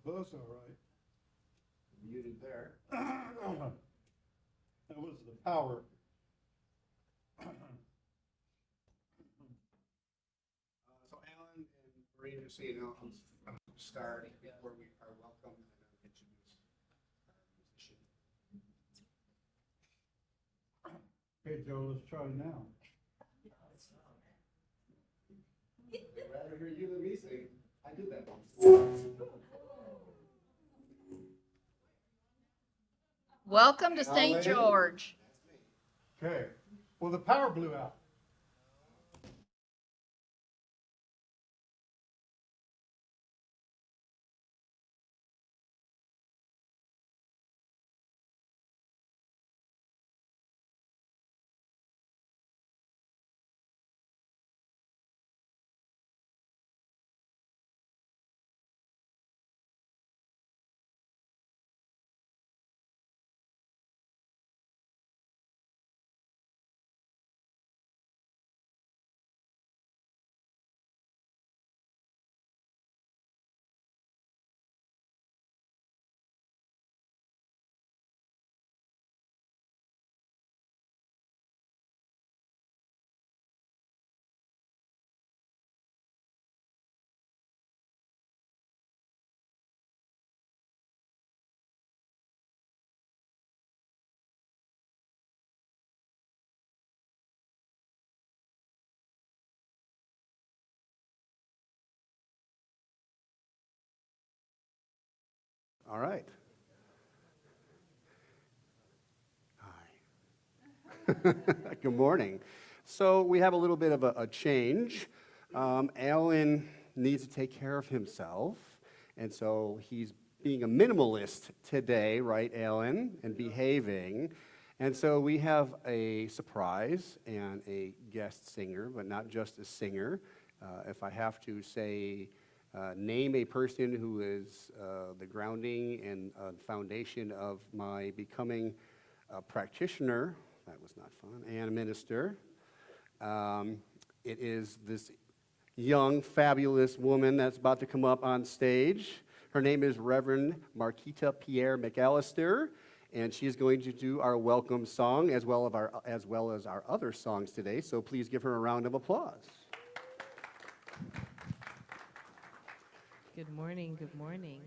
Both all right. Muted there. That was the power. So Alan and Marie, just so you know, I'm start before we are welcome and I'll introduce our musician. Okay, Joe, let's try now. I'd rather hear you than me sing. I did that once. Welcome to St. Alan. George. Okay. Well, the power blew out. All right. Hi. Good morning. So we have a little bit of a change. Alan needs to take care of himself, and so he's being a minimalist today, right, Alan, and behaving. And so we have a surprise and a guest singer, but not just a singer. If I have to say, name a person who is the grounding and foundation of my becoming a practitioner, that was not fun, and a minister. It is this young, fabulous woman that's about to come up on stage. Her name is Reverend Marquita Pierre McAllister, and she is going to do our welcome song as well as our other songs today. So please give her a round of applause. Good morning, good morning.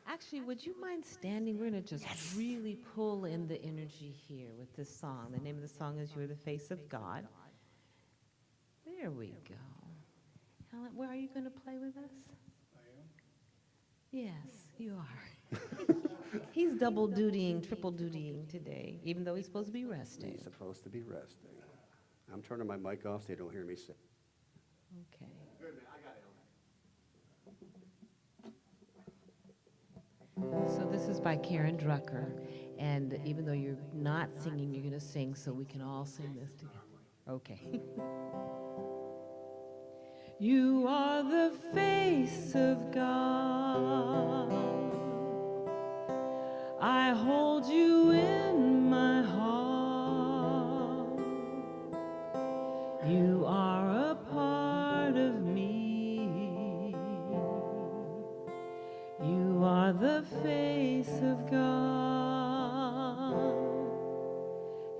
Actually, would you mind standing? We're going to just really pull in the energy here with this song. The name of the song is You're the Face of God. There we go. Helen, where are you going to play with us? I am. Yes, you are. He's double dutying, triple dutying today, even though he's supposed to be resting. He's supposed to be resting. I'm turning my mic off so they don't hear me sing. Okay. Good, man. I got it. So this is by Karen Drucker, and even though you're not singing, you're going to sing, so we can all sing this together. Okay. You are the face of God. I hold you in my heart. You are a part of me. You are the face of God.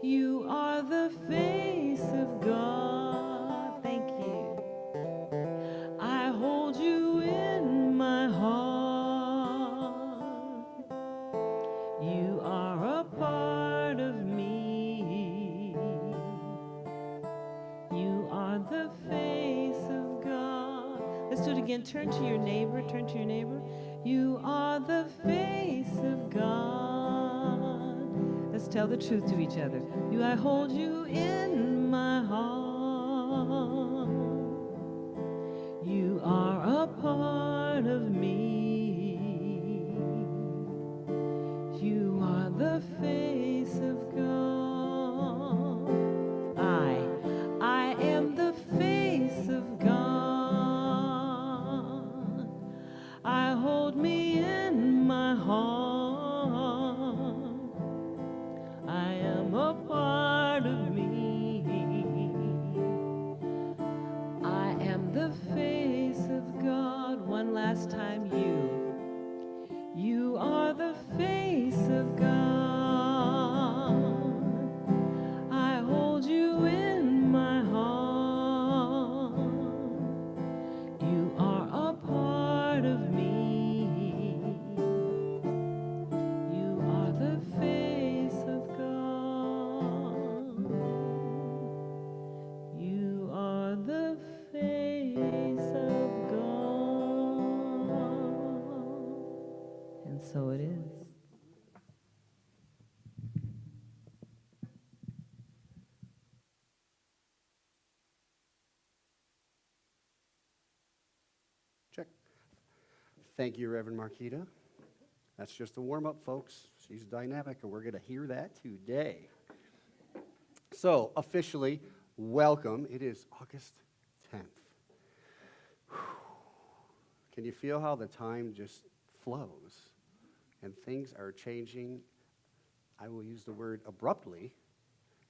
You are the face of God. Thank you. I hold you in my heart. You are a part of me. You are the face of God. Let's do it again. Turn to your neighbor. Turn to your neighbor. You are the face of God. Let's tell the truth to each other. I hold you in my heart. You are a part of me. You are the face of God. I am the face of God. I hold me in my heart. I am a part of me. so it is. Check. Thank you, Reverend Marquita. That's just a warm-up, folks. She's dynamic, and we're going to hear that today. So, officially, welcome. It is August 10th. Whew. Can you feel how the time just flows? And things are changing, I will use the word abruptly,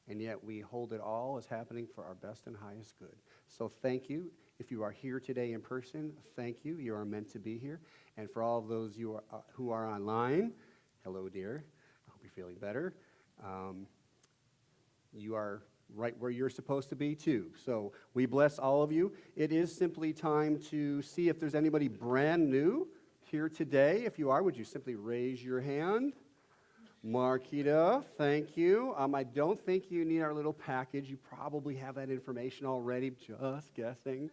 and yet we hold it all as happening for our best and highest good. So thank you. If you are here today in person, thank you. You are meant to be here. And for all of those who are online, hello, dear. I hope you're feeling better. You are right where you're supposed to be, too. So we bless all of you. It is simply time to see if there's anybody brand new here today. If you are, would you simply raise your hand? Marquita, thank you. I don't think you need our little package. You probably have that information already, just guessing.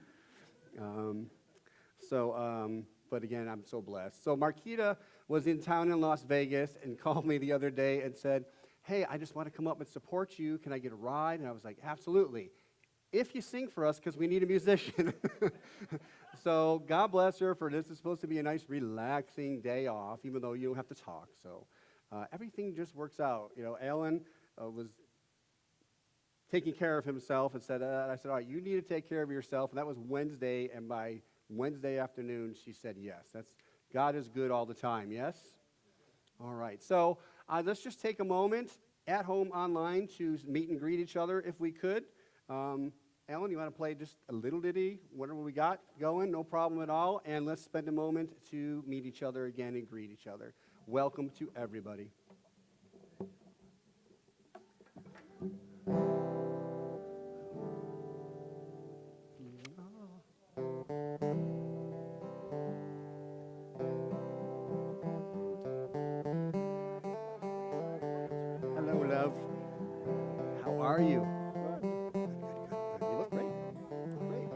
But again, I'm so blessed. So Marquita was in town in Las Vegas and called me the other day and said, hey, I just want to come up and support you. Can I get a ride? And I was like, absolutely. If you sing for us, because we need a musician. So God bless her for this. It's supposed to be a nice, relaxing day off, even though you don't have to talk. So everything just works out. You know, Alan was taking care of himself and said, I said, all right, you need to take care of yourself. And that was Wednesday, and by Wednesday afternoon, she said yes. God is good all the time, yes? All right, so let's just take a moment at home online to meet and greet each other if we could. Alan, you want to play just a little ditty, whatever we got going, no problem at all, and let's spend a moment to meet each other again and greet each other. Welcome to everybody. Hello, love. How are you? Good. You look great. Great.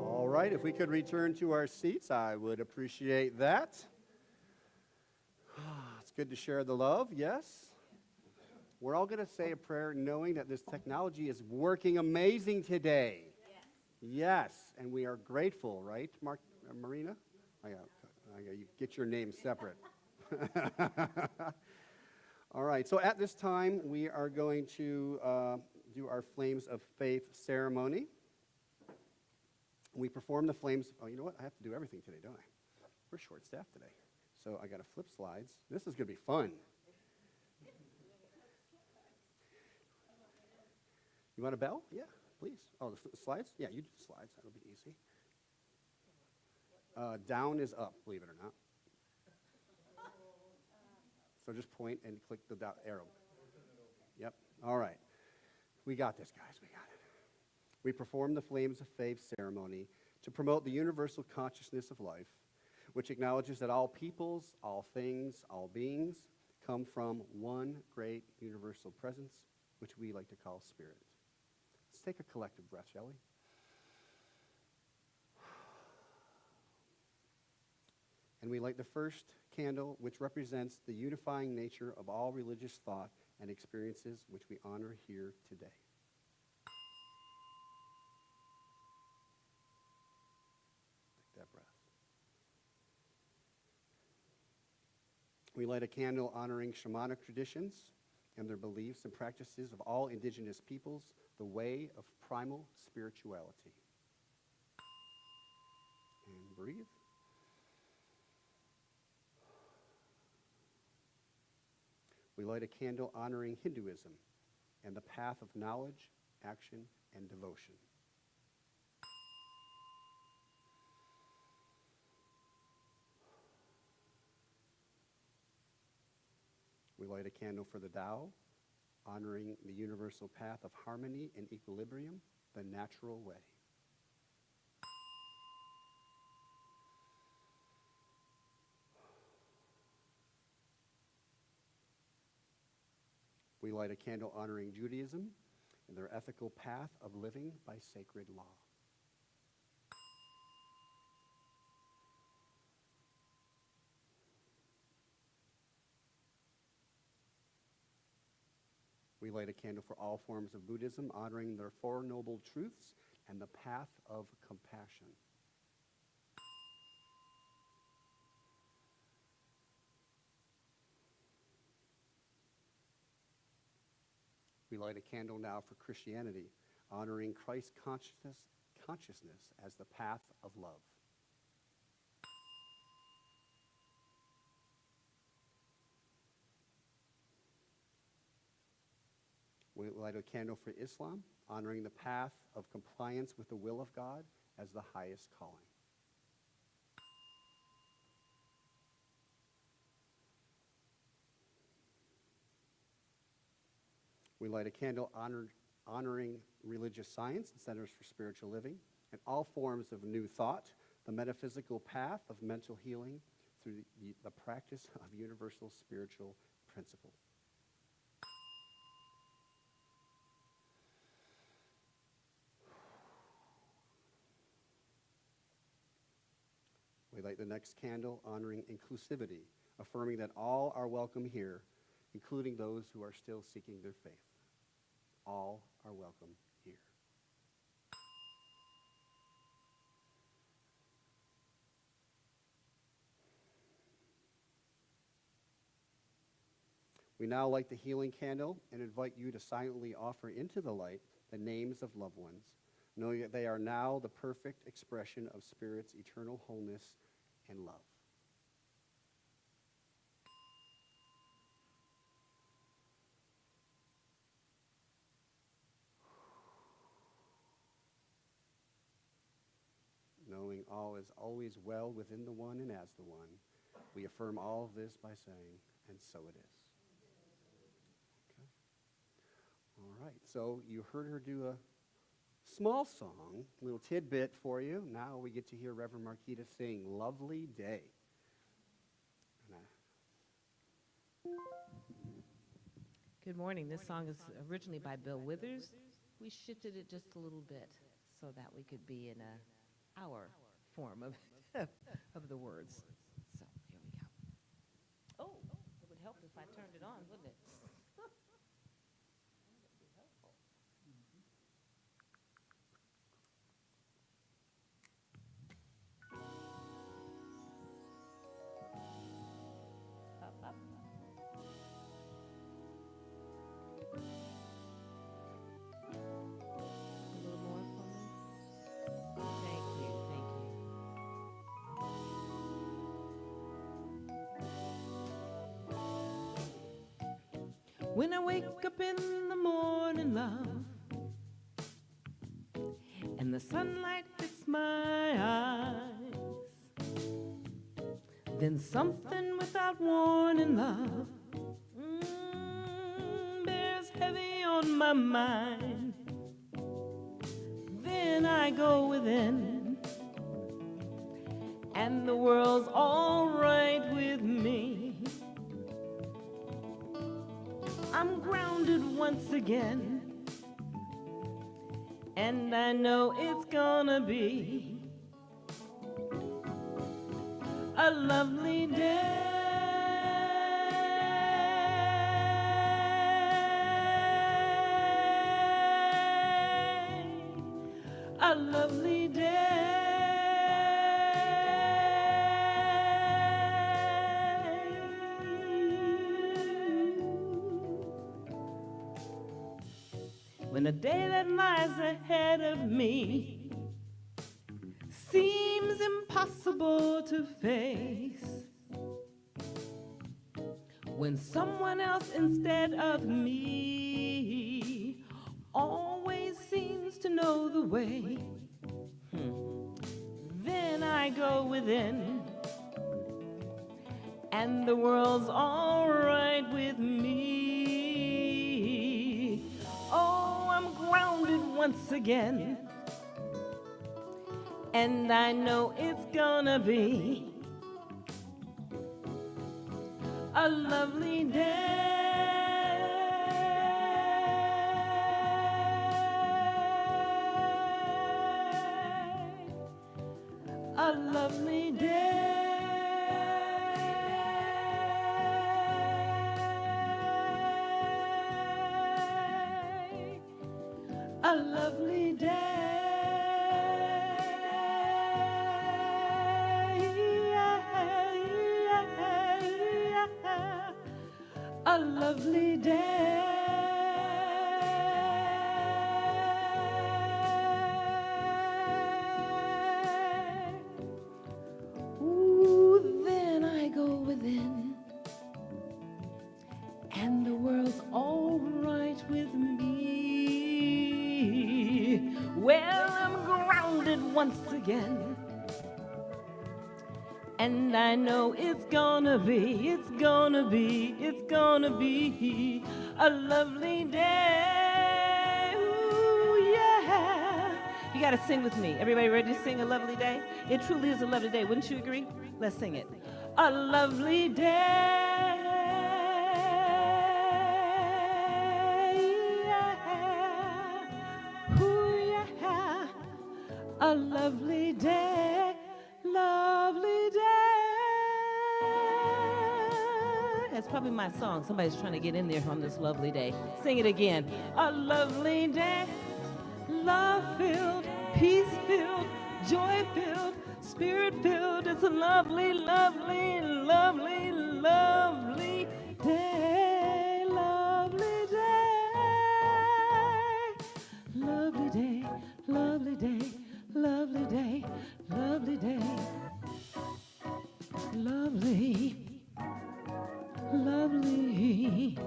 All right, if we could return to our seats, I would appreciate that. It's good to share the love, yes? We're all going to say a prayer knowing that this technology is working amazing today. Yes, and we are grateful, right, Marina? I got you get your name separate. All right, so at this time, we are going to do our Flames of Faith ceremony. We perform the flames. Oh, you know what? I have to do everything today, don't I? We're short-staffed today. So I got to flip slides. This is going to be fun. You want a bell? Yeah, please. Oh, the slides? Yeah, you do the slides. That'll be easy. Down is up, believe it or not. So just point and click the arrow. Yep. All right. We got this, guys. We got it. We perform the Flames of Faith ceremony to promote the universal consciousness of life, which acknowledges that all peoples, all things, all beings come from one great universal presence, which we like to call spirit. Let's take a collective breath, shall we? And we light the first candle, which represents the unifying nature of all religious thought and experiences, which we honor here today. Take that breath. We light a candle honoring shamanic traditions and their beliefs and practices of all indigenous peoples, the way of primal spirituality. And breathe. We light a candle honoring Hinduism and the path of knowledge, action, and devotion. We light a candle for the Tao, honoring the universal path of harmony and equilibrium, the natural way. We light a candle honoring Judaism and their ethical path of living by sacred law. We light a candle for all forms of Buddhism, honoring their Four Noble Truths and the path of compassion. We light a candle now for Christianity, honoring Christ consciousness as the path of love. We light a candle for Islam, honoring the path of compliance with the will of God as the highest calling. We light a candle honoring religious science and centers for spiritual living and all forms of new thought, the metaphysical path of mental healing through the practice of universal spiritual principle. We light the next candle honoring inclusivity, affirming that all are welcome here, including those who are still seeking their faith. All are welcome here. We now light the healing candle and invite you to silently offer into the light the names of loved ones, knowing that they are now the perfect expression of Spirit's eternal wholeness and love. Knowing all is always well within the one and as the one, we affirm all of this by saying, and so it is. Okay. All right, so you heard her do a small song, little tidbit for you. Now we get to hear Reverend Marquita sing Lovely Day. Good morning. This song is originally by Bill Withers. We shifted it just a little bit so that we could be in our form of, of the words. So here we go. Oh, it would help if I turned it on, wouldn't it? That would be helpful. Up, up. A little more for me. Thank you, thank you. When I wake up in the morning, love, and the sunlight hits my eyes, then something without warning, love, bears heavy on my mind. Then I go within, and the world's all right with me. I'm grounded once again, and I know it's gonna be a lovely day. A lovely day. when the day that lies ahead of me seems impossible to face, when someone else instead of me always seems to know the way, then I go within, and the world's all right with me. Oh, I'm grounded once again, and I know it's gonna be a lovely day. A lovely day. A lovely day. A lovely day. Ooh, then I go within, and the world's all right with me. Well, I'm grounded once again, and I know it's gonna be a lovely day. Ooh, yeah. You gotta sing with me. Everybody ready to sing A Lovely Day? It truly is a lovely day. Wouldn't you agree? Let's sing it. A lovely day. Yeah. Ooh, yeah. A lovely day. Lovely day. That's probably my song. Somebody's trying to get in there on this lovely day. Sing it again. A lovely day. Love-filled, peace-filled, joy-filled, spirit-filled. It's a lovely, lovely, lovely, lovely day. Lovely day. Lovely day. Lovely day. Lovely day. Lovely day. Lovely. Lovely.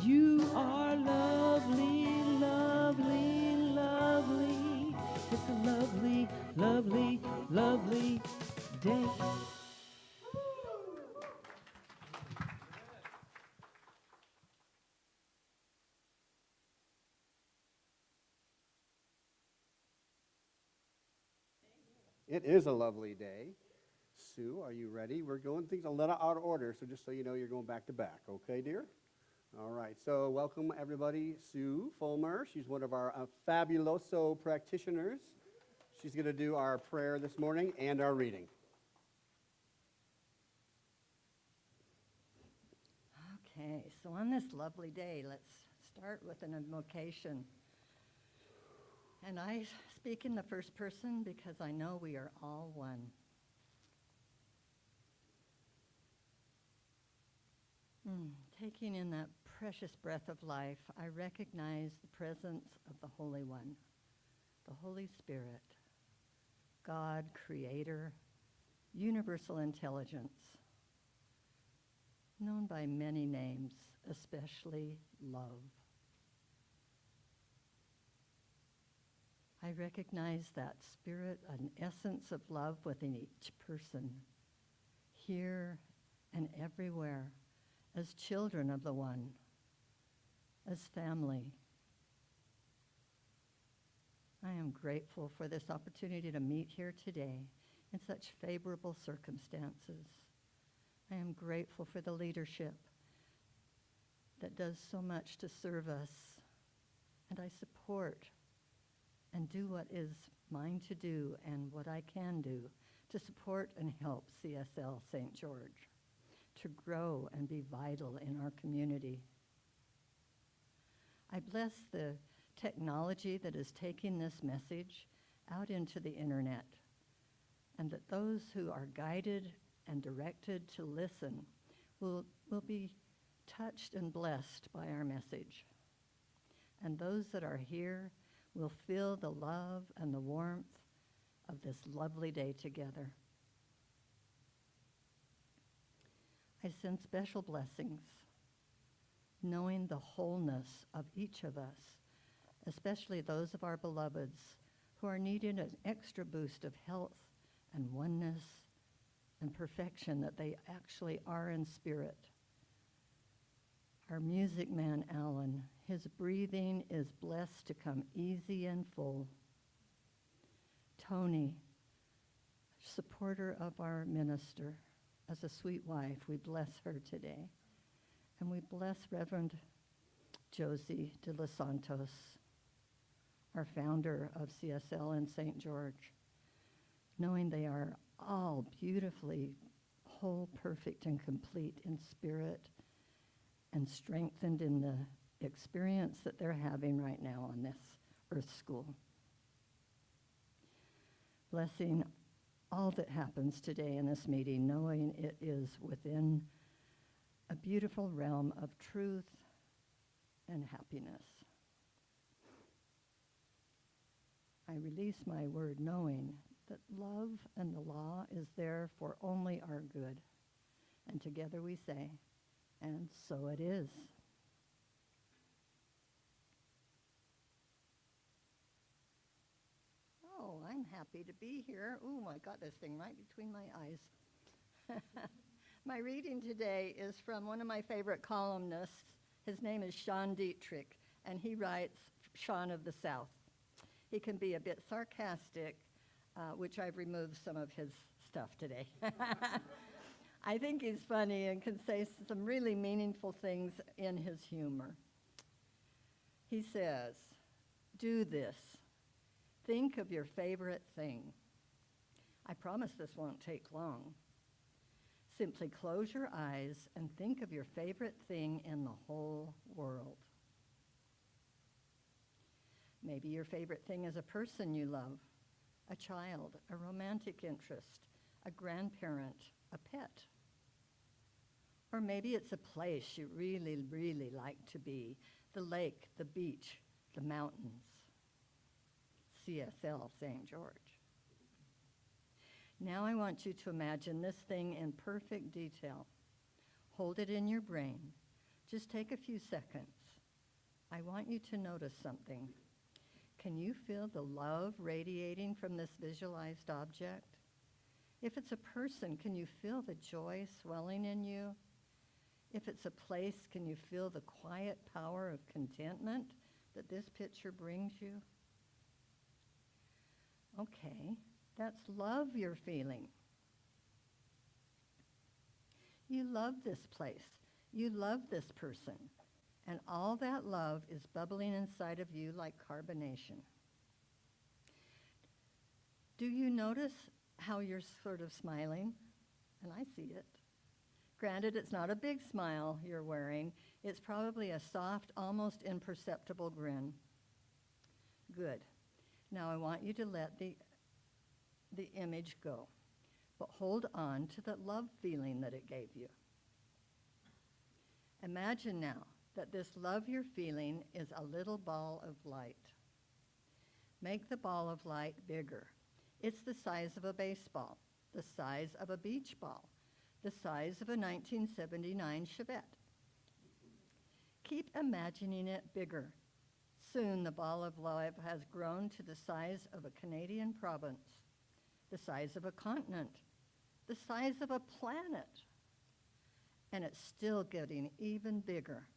You are lovely, lovely, lovely. It's a lovely, lovely, lovely day. It is a lovely day. Sue, are you ready? We're going things a little out of order, so just so you know, you're going back to back. Okay, dear? All right, so welcome everybody. Sue Fulmer, she's one of our fabuloso practitioners. She's going to do our prayer this morning and our reading. Okay, so on this lovely day, let's start with an invocation. And I speak in the first person because I know we are all one. Taking in that precious breath of life, I recognize the presence of the Holy One, the Holy Spirit, God, Creator, universal intelligence, known by many names, especially love. I recognize that spirit, an essence of love within each person, here and everywhere, as children of the One, as family. I am grateful for this opportunity to meet here today in such favorable circumstances. I am grateful for the leadership that does so much to serve us, and I support and do what is mine to do and what I can do to support and help CSL St. George to grow and be vital in our community. I bless the technology that is taking this message out into the internet, and that those who are guided and directed to listen will be touched and blessed by our message. and those that are here will feel the love and the warmth of this lovely day together. I send special blessings, knowing the wholeness of each of us, especially those of our beloveds who are needing an extra boost of health and oneness and perfection that they actually are in spirit. Our music man, Alan, his breathing is blessed to come easy and full. Tony, supporter of our minister, as a sweet wife, we bless her today. And we bless Reverend Josie de los Santos, our founder of CSL in St. George, knowing they are all beautifully whole, perfect, and complete in spirit and strengthened in the experience that they're having right now on this Earth School. Blessing all that happens today in this meeting, knowing it is within a beautiful realm of truth and happiness. I release my word knowing that love and the law is there for only our good. And together we say, and so it is. Oh, I'm happy to be here. Ooh, I got this thing right between my eyes. My reading today is from one of my favorite columnists. His name is Sean Dietrich, and he writes Sean of the South. He can be a bit sarcastic, which I've removed some of his stuff today. I think he's funny and can say some really meaningful things in his humor. He says, do this. Think of your favorite thing. I promise this won't take long. Simply close your eyes and think of your favorite thing in the whole world. Maybe your favorite thing is a person you love, a child, a romantic interest, a grandparent, a pet. Or maybe it's a place you really, really like to be, the lake, the beach, the mountains. CSL St. George. Now I want you to imagine this thing in perfect detail. Hold it in your brain. Just take a few seconds. I want you to notice something. Can you feel the love radiating from this visualized object? If it's a person, can you feel the joy swelling in you? If it's a place, can you feel the quiet power of contentment that this picture brings you? Okay, that's love you're feeling. You love this place. You love this person. And all that love is bubbling inside of you like carbonation. Do you notice how you're sort of smiling? And I see it. Granted, it's not a big smile you're wearing. It's probably a soft, almost imperceptible grin. Good. Now I want you to let the image go, but hold on to the love feeling that it gave you. Imagine now that this love you're feeling is a little ball of light. Make the ball of light bigger. It's the size of a baseball, the size of a beach ball, the size of a 1979 Chevette. Keep imagining it bigger. Soon the ball of love has grown to the size of a Canadian province, the size of a continent, the size of a planet. And it's still getting even bigger.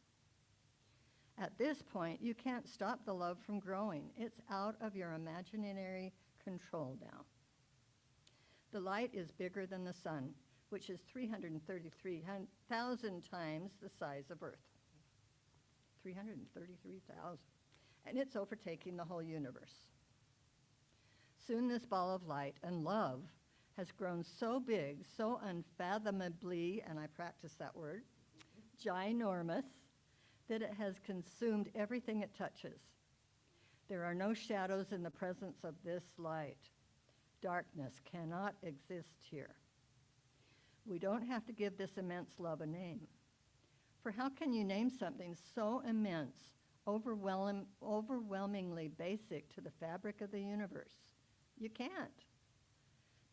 At this point, you can't stop the love from growing. It's out of your imaginary control now. The light is bigger than the sun, which is 333,000 times the size of Earth. 333,000. And it's overtaking the whole universe. Soon this ball of light and love has grown so big, so unfathomably, and I practice that word, ginormous, that it has consumed everything it touches. There are no shadows in the presence of this light. Darkness cannot exist here. We don't have to give this immense love a name. For how can you name something so immense overwhelmingly basic to the fabric of the universe. You can't.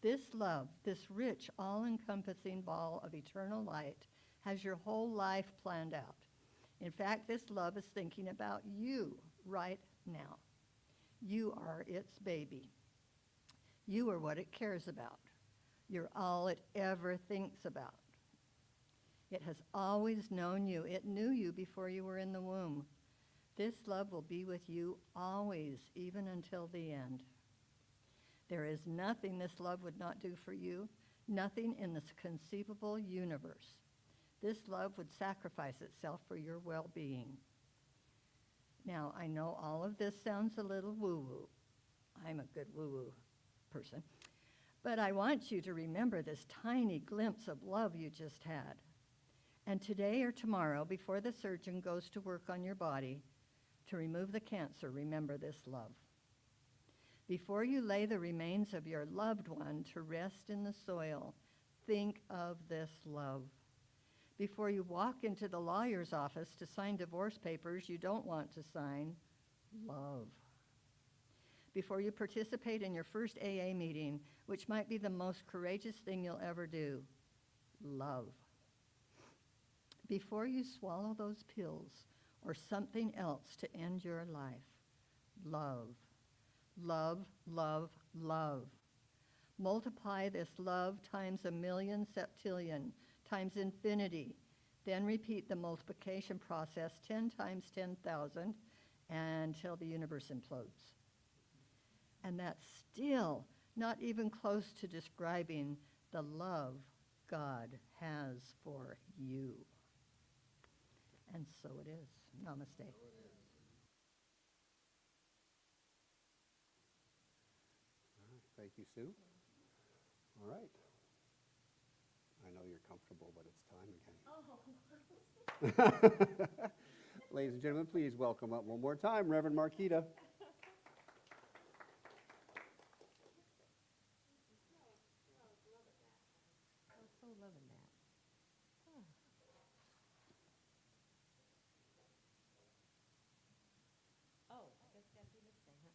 This love, this rich, all-encompassing ball of eternal light, has your whole life planned out. In fact, this love is thinking about you right now. You are its baby. You are what it cares about. You're all it ever thinks about. It has always known you. It knew you before you were in the womb. This love will be with you always, even until the end. There is nothing this love would not do for you, nothing in this conceivable universe. This love would sacrifice itself for your well-being. Now, I know all of this sounds a little woo-woo. I'm a good woo-woo person. But I want you to remember this tiny glimpse of love you just had. And today or tomorrow, before the surgeon goes to work on your body to remove the cancer, remember this love. Before you lay the remains of your loved one to rest in the soil, think of this love. Before you walk into the lawyer's office to sign divorce papers you don't want to sign, love. Before you participate in your first AA meeting, which might be the most courageous thing you'll ever do, love. Before you swallow those pills or something else to end your life, love. Love, love, love. Multiply this love times 1,000,000 septillion, times infinity. Then repeat the multiplication process 10 times 10,000 until the universe implodes. And that's still not even close to describing the love God has for you. And so it is. Namaste. Thank you, Sue. All right. I know you're comfortable, but it's time again. Ladies and gentlemen, please welcome up one more time Reverend Marquita. So loving that. Oh, I guess that's you this thing, huh?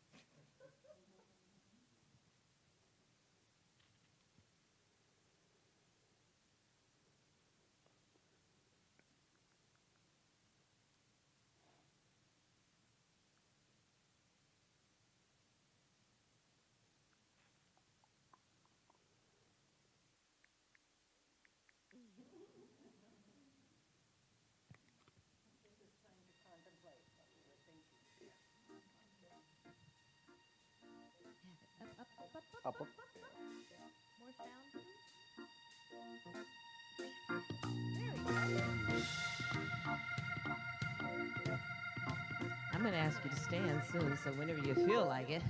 Up. Up. More sound, please. There we go. I'm going to ask you to stand soon, so whenever you feel like it.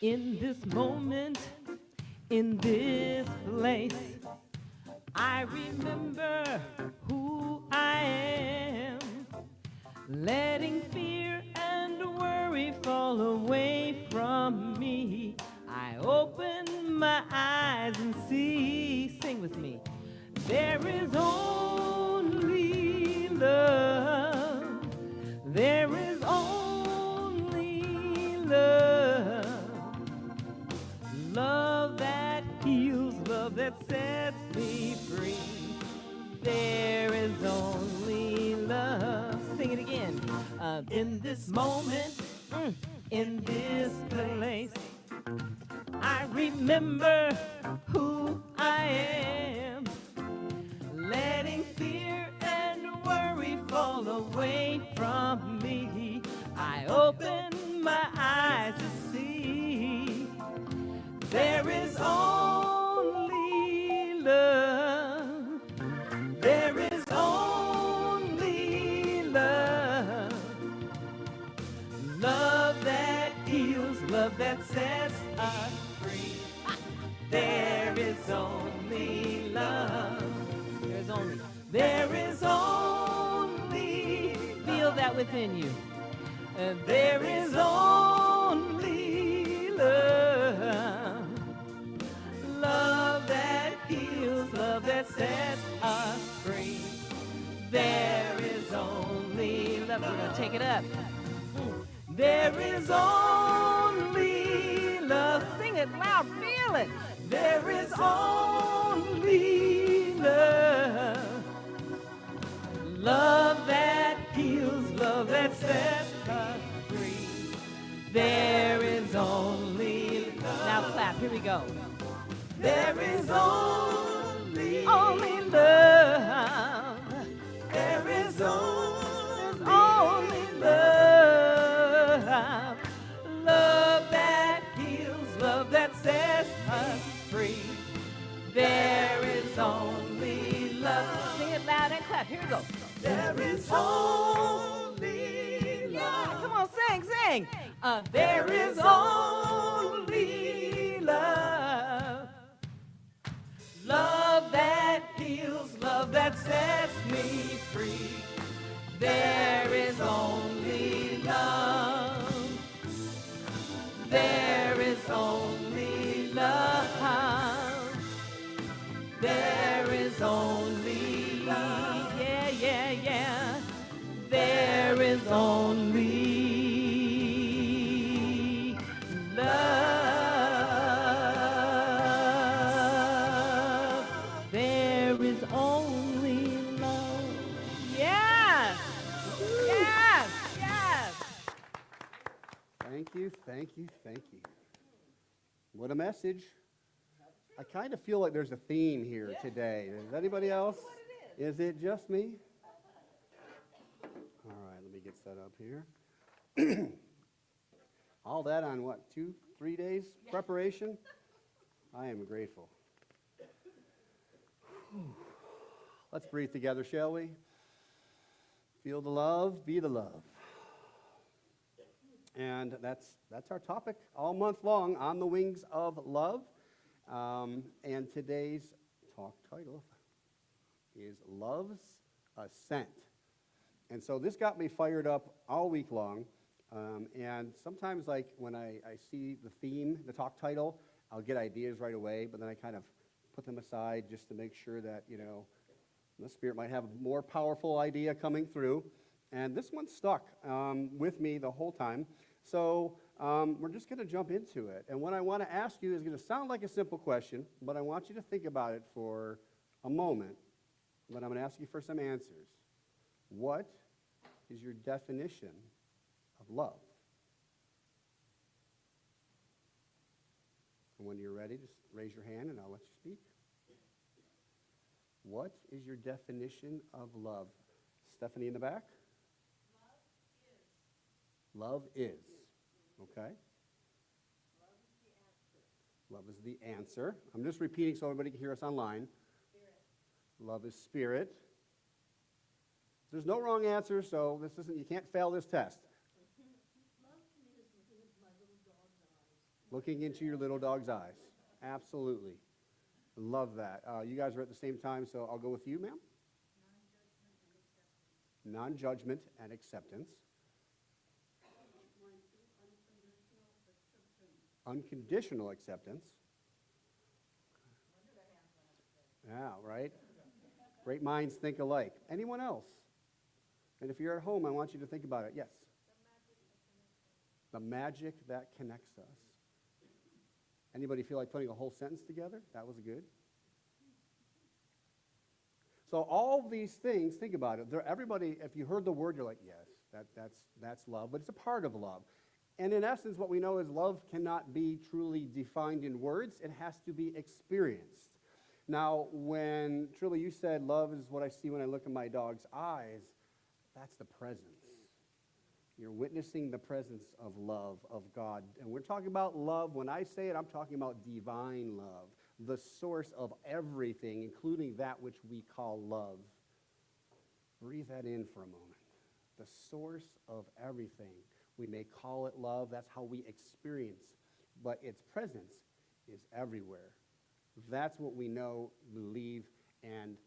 In this moment, in this place, I remember who I am, letting fear and worry fall away from me. I open my eyes and see, sing with me, there is only love, there is only love, love that heals, love that sets me free. There is only love. Sing it again. In this moment, in this place, I remember who I am, letting fear and worry fall away from me. I open my eyes to see there is only love. There is only love. Love that heals, love that sets us free. There is only love. There is only, feel that within you. There is only love. Love that heals, love that sets us free. There is only is only love. Sing it loud, feel it. There is only love. Love that heals, love that sets us free. There is only love. Now clap, here we go. There is only love. There is only love. Love that heals, love that sets us free. There is only love. Sing it loud and clap. Here we go. There is only love. Come on, sing, sing. There is only love. Love that heals, love that sets me free. There is only love. There is only love. There is only love. Yeah, yeah, yeah. There is only love. There is only love. Yes. Yes. Yes. Thank you, thank you, thank you. What a message. I kind of feel like there's a theme here today. Is anybody else? Is it just me? All right, let me get set up here. All that on what, 2-3 days preparation? I am grateful. Whew. Let's breathe together, shall we? Feel the love, be the love. And that's our topic all month long, On the Wings of Love. And today's talk title is Love's Ascent. And so this got me fired up all week long. And sometimes, like, when I see the theme, the talk title, I'll get ideas right away, but then I kind of put them aside just to make sure that, the Spirit might have a more powerful idea coming through. And this one stuck with me the whole time. So we're just going to jump into it. And what I want to ask you is going to sound like a simple question, but I want you to think about it for a moment. But I'm going to ask you for some answers. What is your definition of love? And when you're ready, just raise your hand and I'll let you speak. What is your definition of love? Stephanie in the back? Love is. Okay. Love is the answer. I'm just repeating so everybody can hear us online. Spirit. Love is spirit. There's no wrong answer, so you can't fail this test. Love to me is looking into my little dog's eyes. Looking into your little dog's eyes. Absolutely. Love that. You guys are at the same time, so I'll go with you, ma'am. Non-judgment and acceptance. Unconditional acceptance. Yeah, right? Great minds think alike. Anyone else? And if you're at home, I want you to think about it. Yes? The magic that connects us. Anybody feel like putting a whole sentence together? That was good. So all these things, think about it. Everybody, if you heard the word, you're like, yes, that's love, but it's a part of love. And in essence, what we know is love cannot be truly defined in words. It has to be experienced. Now, when truly you said love is what I see when I look in my dog's eyes, that's the presence. You're witnessing the presence of love, of God. And we're talking about love. When I say it, I'm talking about divine love, the source of everything, including that which we call love. Breathe that in for a moment. The source of everything. We may call it love. That's how we experience. But its presence is everywhere. That's what we know, believe, and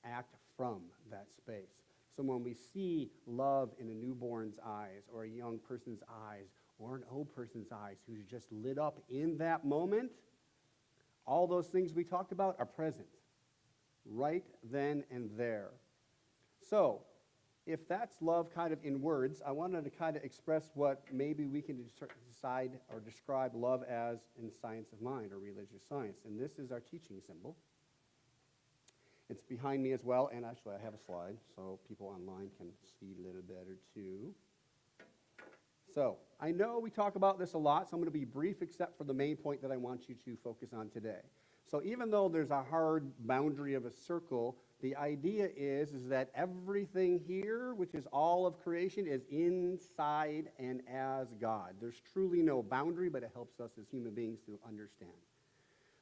act from that space. So when we see love in a newborn's eyes or a young person's eyes or an old person's eyes who's just lit up in that moment, all those things we talked about are present right then and there. So if that's love kind of in words, I wanted to kind of express what maybe we can decide or describe love as in science of mind or religious science. And this is our teaching symbol. It's behind me as well, and actually I have a slide so people online can see a little better too. So I know we talk about this a lot, so I'm going to be brief except for the main point that I want you to focus on today. So even though there's a hard boundary of a circle, the idea is that everything here, which is all of creation, is inside and as God. There's truly no boundary, but it helps us as human beings to understand.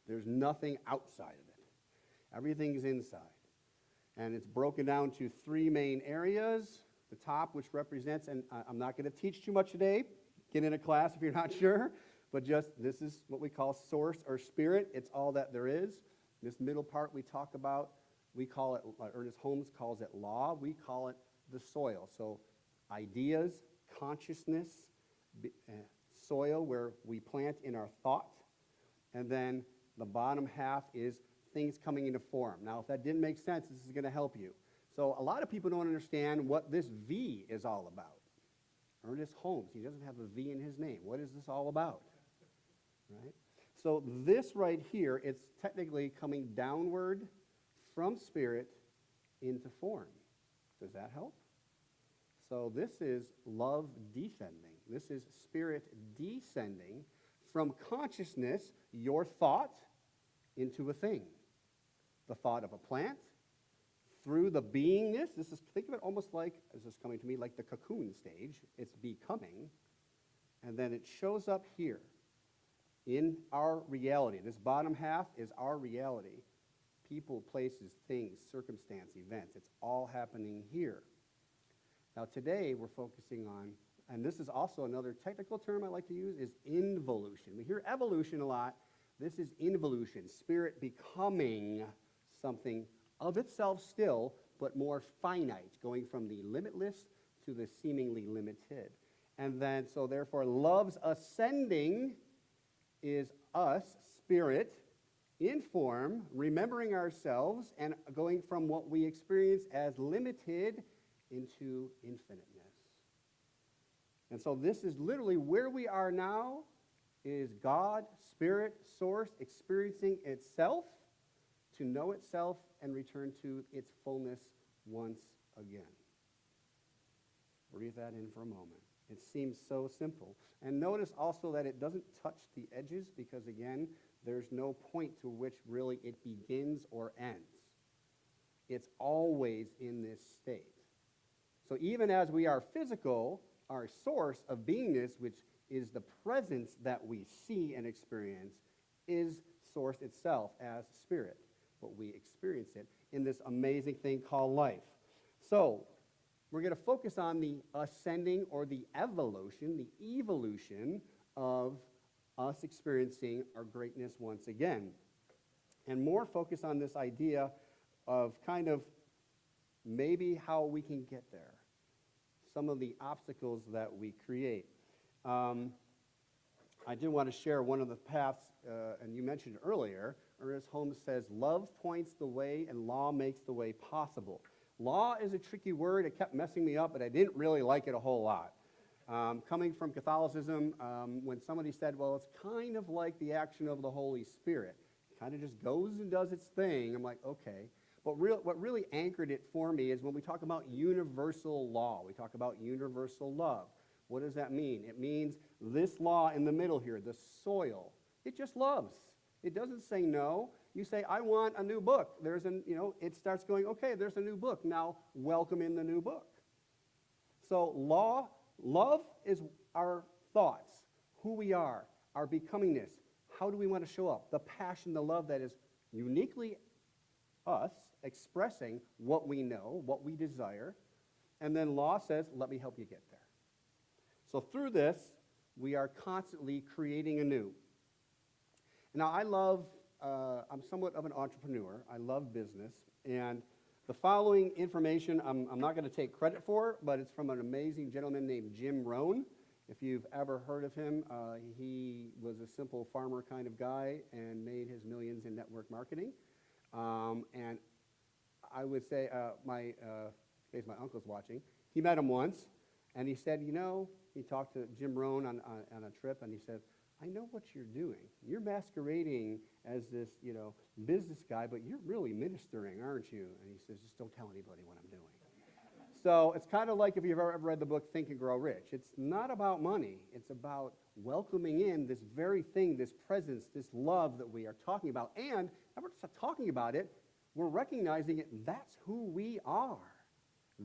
There's nothing outside of it. Everything's inside. And it's broken down to three main areas. The top, which represents, and I'm not going to teach too much today. Get in a class if you're not sure. But just, this is what we call source or spirit. It's all that there is. This middle part we talk about, we call it, Ernest Holmes calls it law. We call it the soil. So ideas, consciousness, soil where we plant in our thought. And then the bottom half is things coming into form. Now, if that didn't make sense, this is going to help you. So a lot of people don't understand what this V is all about. Ernest Holmes, he doesn't have a V in his name. What is this all about? Right? So this right here, it's technically coming downward from spirit into form. Does that help? So this is love descending. This is spirit descending from consciousness, your thought, into a thing. The thought of a plant, through the beingness. Think of it almost like, this is coming to me, like the cocoon stage. It's becoming, and then it shows up here in our reality. This bottom half is our reality. People, places, things, circumstance, events. It's all happening here. Now today we're focusing on, and this is also another technical term I like to use, is involution. We hear evolution a lot. This is involution, spirit becoming something of itself still, but more finite, going from the limitless to the seemingly limited. And then, so therefore, love's ascending is us, spirit, in form, remembering ourselves, and going from what we experience as limited into infiniteness. And so this is literally where we are now, is God, spirit, source, experiencing itself to know itself and return to its fullness once again. Breathe that in for a moment. It seems so simple. And notice also that it doesn't touch the edges because, again, there's no point to which really it begins or ends. It's always in this state. So even as we are physical, our source of beingness, which is the presence that we see and experience, is source itself as spirit. But we experience it in this amazing thing called life. So we're going to focus on the ascending or the evolution, the evolution of us experiencing our greatness once again. And more focus on this idea of kind of maybe how we can get there. Some of the obstacles that we create. I did want to share one of the paths, and you mentioned earlier, Ernest Holmes says, love points the way and law makes the way possible. Law is a tricky word. It kept messing me up, but I didn't really like it a whole lot. Coming from Catholicism, when somebody said, well, it's kind of like the action of the Holy Spirit. It kind of just goes and does its thing. I'm like, okay. But what really anchored it for me is when we talk about universal law, we talk about universal love. What does that mean? It means this law in the middle here, the soil, it just loves. It doesn't say no. You say, I want a new book. It starts going, okay, there's a new book. Now, welcome in the new book. So love is our thoughts, who we are, our becomingness. How do we want to show up? The passion, the love that is uniquely us, expressing what we know, what we desire. And then law says, let me help you get there. So through this, we are constantly creating anew. Now, I'm somewhat of an entrepreneur. I love business. And the following information I'm not going to take credit for, but it's from an amazing gentleman named Jim Rohn. If you've ever heard of him, he was a simple farmer kind of guy and made his millions in network marketing. And I would say, in case my uncle's watching, He met him once, and he said, he talked to Jim Rohn on a trip, and he said, I know what you're doing. You're masquerading as this, business guy, but you're really ministering, aren't you? And he says, just don't tell anybody what I'm doing. So it's kind of like if you've ever read the book Think and Grow Rich. It's not about money. It's about welcoming in this very thing, this presence, this love that we are talking about. And we're just talking about it, we're recognizing it. That's who we are.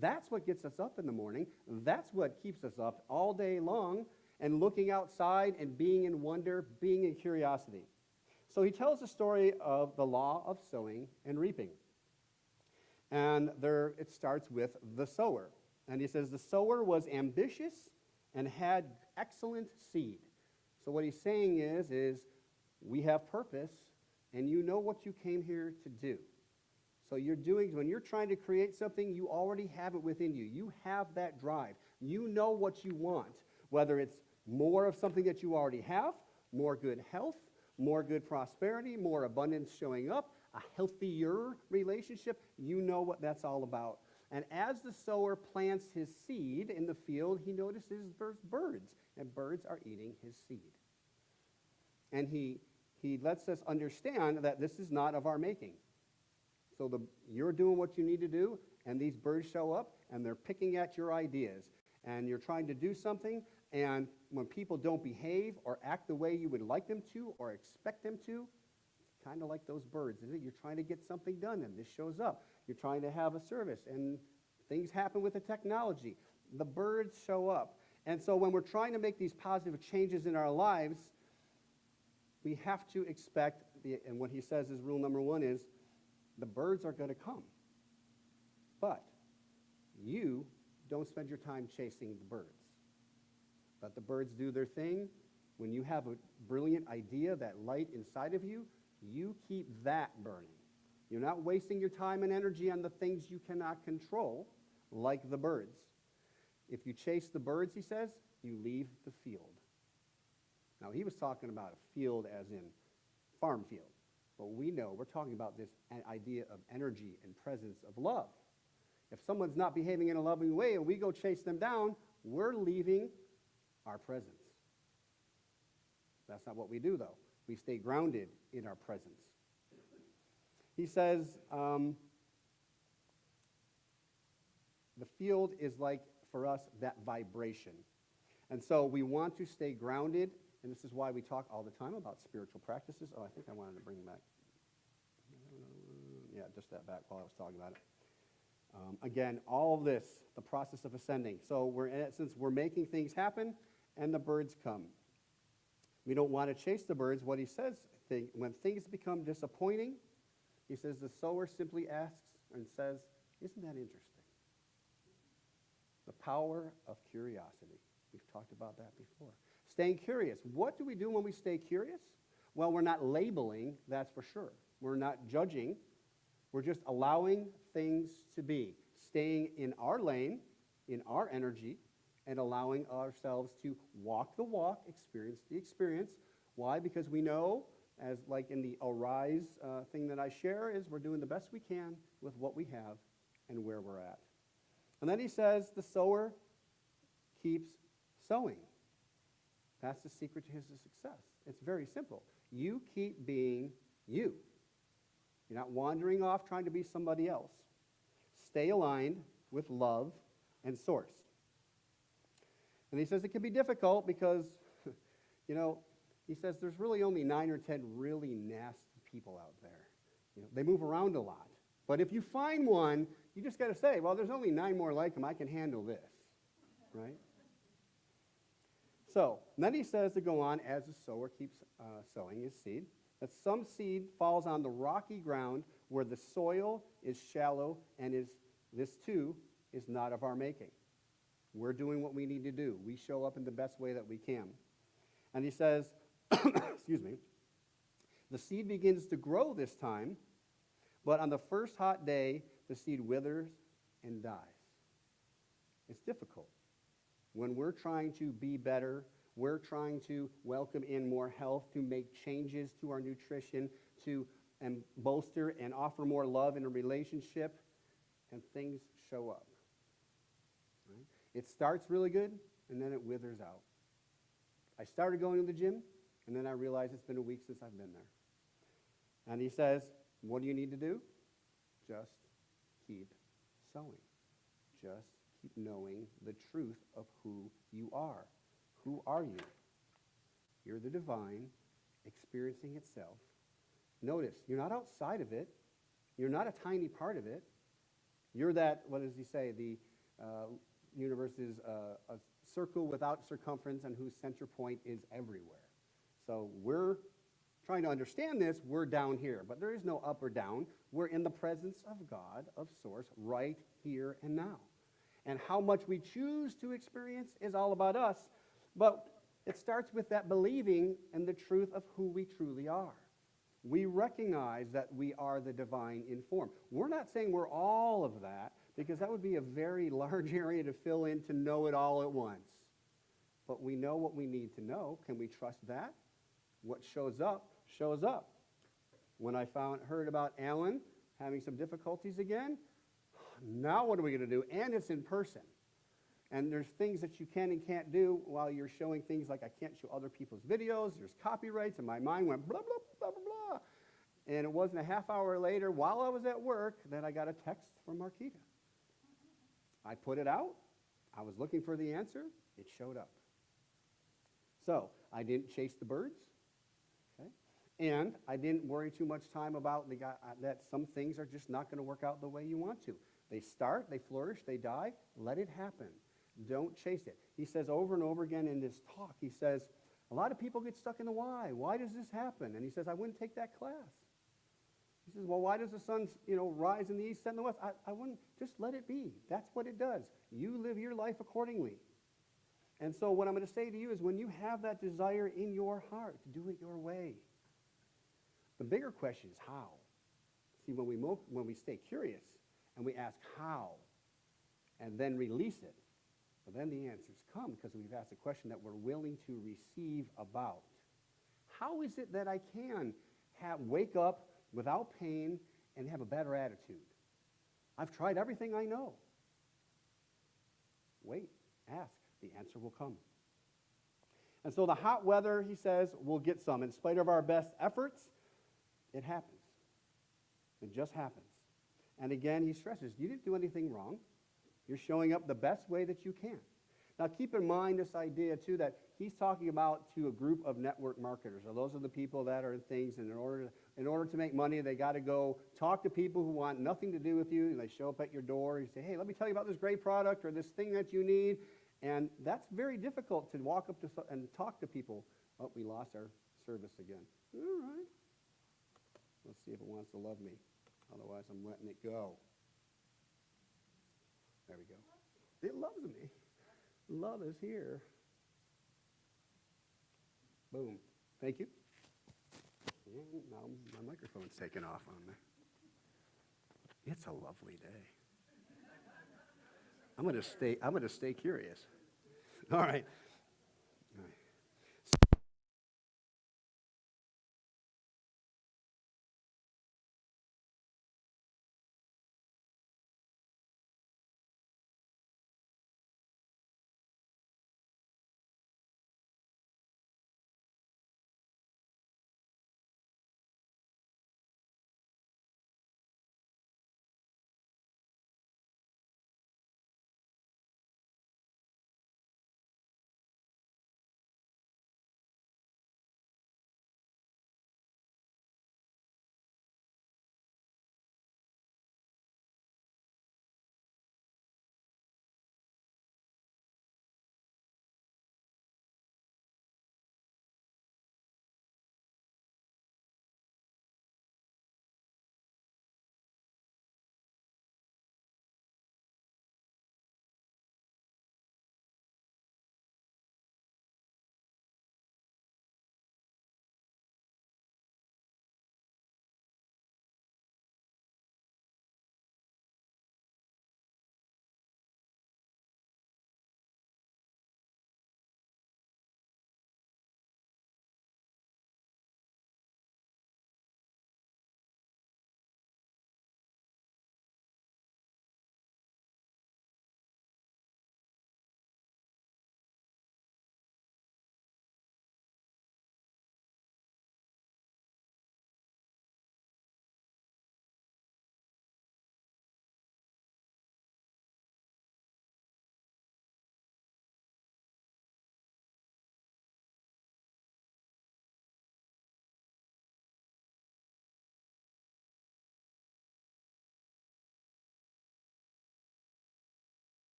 That's what gets us up in the morning. That's what keeps us up all day long and looking outside and being in wonder, being in curiosity. So he tells the story of the law of sowing and reaping. And there it starts with the sower. And he says the sower was ambitious and had excellent seed. So what he's saying is we have purpose, and you know what you came here to do. So when you're trying to create something, you already have it within you. You have that drive. You know what you want, whether it's more of something that you already have, more good health, more good prosperity, more abundance showing up, a healthier relationship. You know what that's all about. And as the sower plants his seed in the field, he notices there's birds, and birds are eating his seed. And he lets us understand that this is not of our making. So you're doing what you need to do, and these birds show up, and they're picking at your ideas. And you're trying to do something, and when people don't behave or act the way you would like them to or expect them to, it's kind of like those birds, isn't it? You're trying to get something done, and this shows up. You're trying to have a service, and things happen with the technology. The birds show up. And so when we're trying to make these positive changes in our lives, we have to expect, and what he says is rule number one is, the birds are going to come. But you don't spend your time chasing the birds. Let the birds do their thing. When you have a brilliant idea, that light inside of you, you keep that burning. You're not wasting your time and energy on the things you cannot control, like the birds. If you chase the birds, he says, you leave the field. Now, he was talking about a field as in farm field. But we know we're talking about this idea of energy and presence of love. If someone's not behaving in a loving way and we go chase them down, we're leaving our presence. That's not what we do, though. We stay grounded in our presence. He says, the field is like, for us, that vibration. And so we want to stay grounded, and this is why we talk all the time about spiritual practices. Oh, I think I wanted to bring back, just that back while I was talking about it. Again, all of this, the process of ascending. So in essence, we're making things happen, and the birds come. We don't want to chase the birds. What he says, when things become disappointing, he says the sower simply asks and says, isn't that interesting? The power of curiosity. We've talked about that before. Staying curious. What do we do when we stay curious? Well, we're not labeling, that's for sure. We're not judging. We're just allowing things to be. Staying in our lane, in our energy, and allowing ourselves to walk the walk, experience the experience. Why? Because we know, as like in the Arise thing that I share, is we're doing the best we can with what we have and where we're at. And then he says the sower keeps sowing. That's the secret to his success. It's very simple. You keep being you. You're not wandering off trying to be somebody else. Stay aligned with love and source. And he says it can be difficult because, he says there's really only 9 or 10 really nasty people out there. They move around a lot. But if you find one, you just got to say, well, there's only 9 more like him. I can handle this, right? So, then he says to go on, as the sower keeps sowing his seed, that some seed falls on the rocky ground where the soil is shallow and this too is not of our making. We're doing what we need to do. We show up in the best way that we can. And he says, excuse me, the seed begins to grow this time, but on the first hot day, the seed withers and dies. It's difficult. When we're trying to be better, we're trying to welcome in more health, to make changes to our nutrition, to bolster and offer more love in a relationship, and things show up. Right? It starts really good, and then it withers out. I started going to the gym, and then I realized it's been a week since I've been there. And he says, what do you need to do? Just keep sowing. Just keep knowing the truth of who you are. Who are you? You're the divine experiencing itself. Notice, you're not outside of it. You're not a tiny part of it. You're that, what does he say? The universe is a circle without circumference and whose center point is everywhere. So we're trying to understand this, we're down here. But there is no up or down. We're in the presence of God, of Source, right here and now. And how much we choose to experience is all about us. But it starts with that believing in the truth of who we truly are. We recognize that we are the divine in form. We're not saying we're all of that, because that would be a very large area to fill in to know it all at once. But we know what we need to know. Can we trust that? What shows up, shows up. When I heard about Alan having some difficulties again, now what are we going to do? And it's in person. And there's things that you can and can't do while you're showing things like I can't show other people's videos. There's copyrights, and my mind went blah, blah, blah, blah, blah. And it wasn't a half hour later while I was at work that I got a text from Marquita. I put it out. I was looking for the answer. It showed up. So I didn't chase the birds. Okay? And I didn't worry too much time about that some things are just not going to work out the way you want to. They start, they flourish, they die. Let it happen. Don't chase it. He says over and over again in this talk, he says, a lot of people get stuck in the why. Why does this happen? And he says, I wouldn't take that class. He says, well, why does the sun, rise in the east, set in the west? I wouldn't, just let it be. That's what it does. You live your life accordingly. And so what I'm going to say to you is when you have that desire in your heart, to do it your way. The bigger question is how. See, when we stay curious and we ask how and then release it, well, then the answers come because we've asked a question that we're willing to receive about. How is it that I can wake up without pain and have a better attitude? I've tried everything I know. Wait, ask. The answer will come. And so the hot weather, he says, will get some. In spite of our best efforts, it happens. It just happens. And again, he stresses, you didn't do anything wrong. You're showing up the best way that you can. Now, keep in mind this idea, too, that he's talking about to a group of network marketers. So those are the people that are in things, and in order to make money, they got to go talk to people who want nothing to do with you, and they show up at your door, and you say, hey, let me tell you about this great product or this thing that you need. And that's very difficult to walk up to and talk to people. Oh, we lost our service again. All right. Let's see if it wants to love me. Otherwise, I'm letting it go. There we go. It loves me. Love is here. Boom. Thank you. And now my microphone's taken off on me. It's a lovely day. I'm going to stay curious. All right.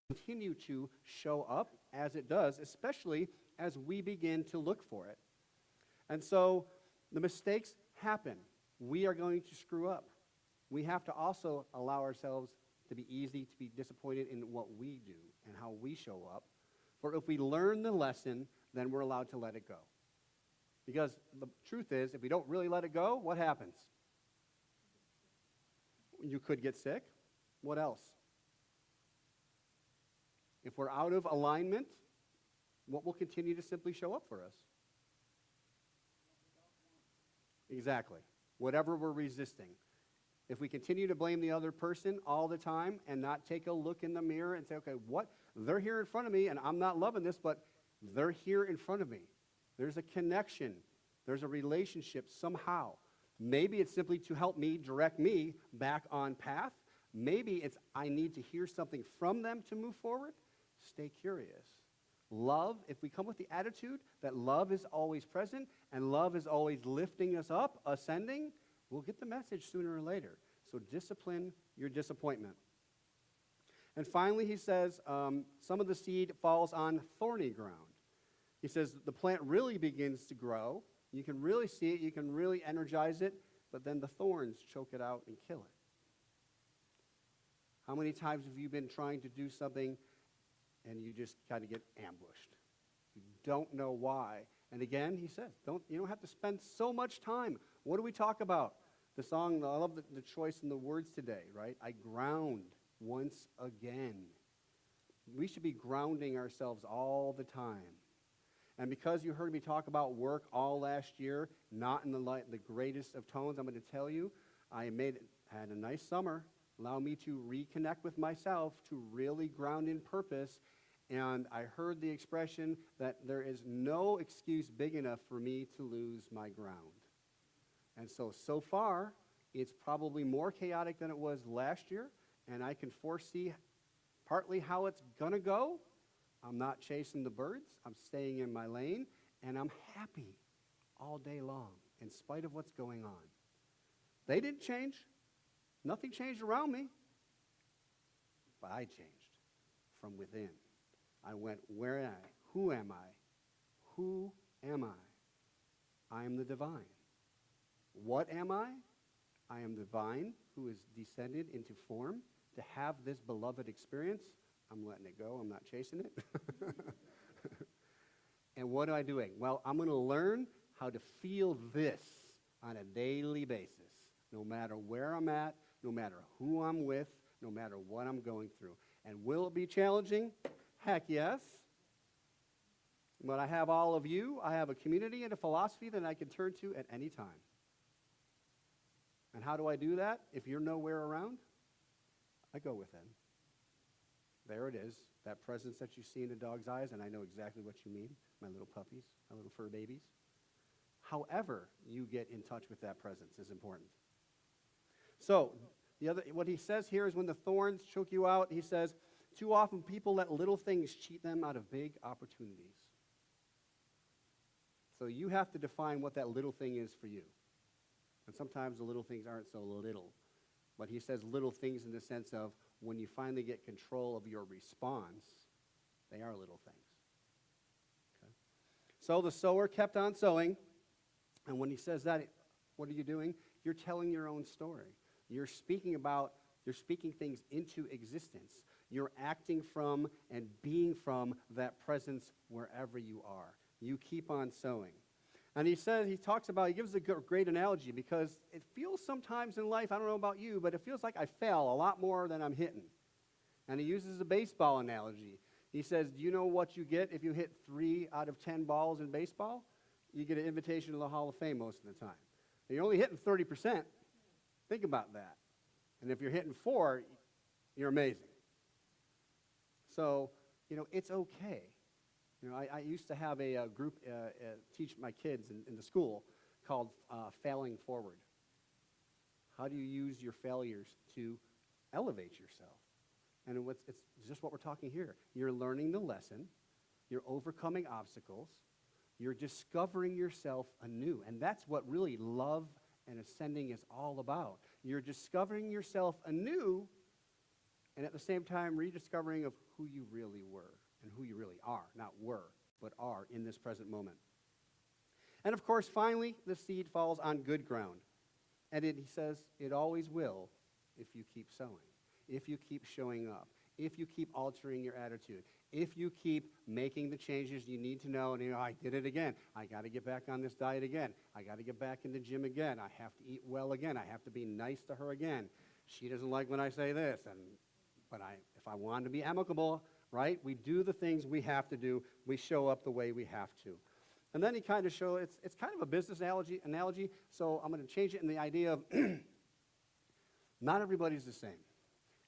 continue to show up as it does, especially as we begin to look for it. And so the mistakes happen. We are going to screw up. We have to also allow ourselves to be easy to be disappointed in what we do and how we show up. For if we learn the lesson, then we're allowed to let it go. Because the truth is, if we don't really let it go, what happens? You could get sick. What else? If we're out of alignment, what will continue to simply show up for us? Exactly. Whatever we're resisting. If we continue to blame the other person all the time and not take a look in the mirror and say, okay, what? They're here in front of me and I'm not loving this, but they're here in front of me. There's a connection. There's a relationship somehow. Maybe it's simply to help me, direct me back on path. Maybe it's I need to hear something from them to move forward. Stay curious. Love, if we come with the attitude that love is always present and love is always lifting us up, ascending, we'll get the message sooner or later. So discipline your disappointment. And finally, he says, some of the seed falls on thorny ground. He says the plant really begins to grow. You can really see it. You can really energize it. But then the thorns choke it out and kill it. How many times have you been trying to do something and you just kind of get ambushed? You don't know why. And again, he says, you don't have to spend so much time. What do we talk about? The song, I love the choice in the words today, right? I ground once again. We should be grounding ourselves all the time. And because you heard me talk about work all last year, not in the greatest of tones, I'm going to tell you, I had a nice summer. Allow me to reconnect with myself, to really ground in purpose. And I heard the expression that there is no excuse big enough for me to lose my ground. And so far, it's probably more chaotic than it was last year, and I can foresee partly how it's going to go. I'm not chasing the birds. I'm staying in my lane, and I'm happy all day long in spite of what's going on. They didn't change. Nothing changed around me, but I changed from within. I went, where am I? Who am I? Who am I? I am the divine. What am I? I am the divine who is descended into form to have this beloved experience. I'm letting it go. I'm not chasing it. And what am I doing? Well, I'm going to learn how to feel this on a daily basis, no matter where I'm at, no matter who I'm with, no matter what I'm going through. And will it be challenging? Heck yes. But I have all of you. I have a community and a philosophy that I can turn to at any time. And how do I do that? If you're nowhere around, I go within. There it is, that presence that you see in a dog's eyes, and I know exactly what you mean, my little puppies, my little fur babies. However you get in touch with that presence is important. So, what he says here is when the thorns choke you out, he says, too often people let little things cheat them out of big opportunities. So you have to define what that little thing is for you. And sometimes the little things aren't so little. But he says little things in the sense of when you finally get control of your response, they are little things. Okay? So the sower kept on sowing. And when he says that, what are you doing? You're telling your own story. You're speaking things into existence. You're acting from and being from that presence wherever you are. You keep on sowing. And he gives a great analogy because it feels sometimes in life, I don't know about you, but it feels like I fail a lot more than I'm hitting. And he uses a baseball analogy. He says, do you know what you get if you hit 3 out of 10 balls in baseball? You get an invitation to the Hall of Fame most of the time. And you're only hitting 30%. Think about that. And if you're hitting 4, you're amazing. So, it's okay. I used to have a group teach my kids in the school called Failing Forward. How do you use your failures to elevate yourself? And it's just what we're talking here. You're learning the lesson. You're overcoming obstacles. You're discovering yourself anew. And that's what really love and ascending is all about. You're discovering yourself anew, and at the same time, rediscovering of who you really were and who you really are, not were, but are in this present moment. And of course, finally, the seed falls on good ground. And he says, it always will if you keep sowing, if you keep showing up, if you keep altering your attitude, if you keep making the changes you need to know, and I did it again. I got to get back on this diet again. I got to get back in the gym again. I have to eat well again. I have to be nice to her again. She doesn't like when I say this, but if I want to be amicable, right? We do the things we have to do. We show up the way we have to. And then he kind of shows, it's kind of a business analogy, so I'm going to change it in the idea of not everybody's the same.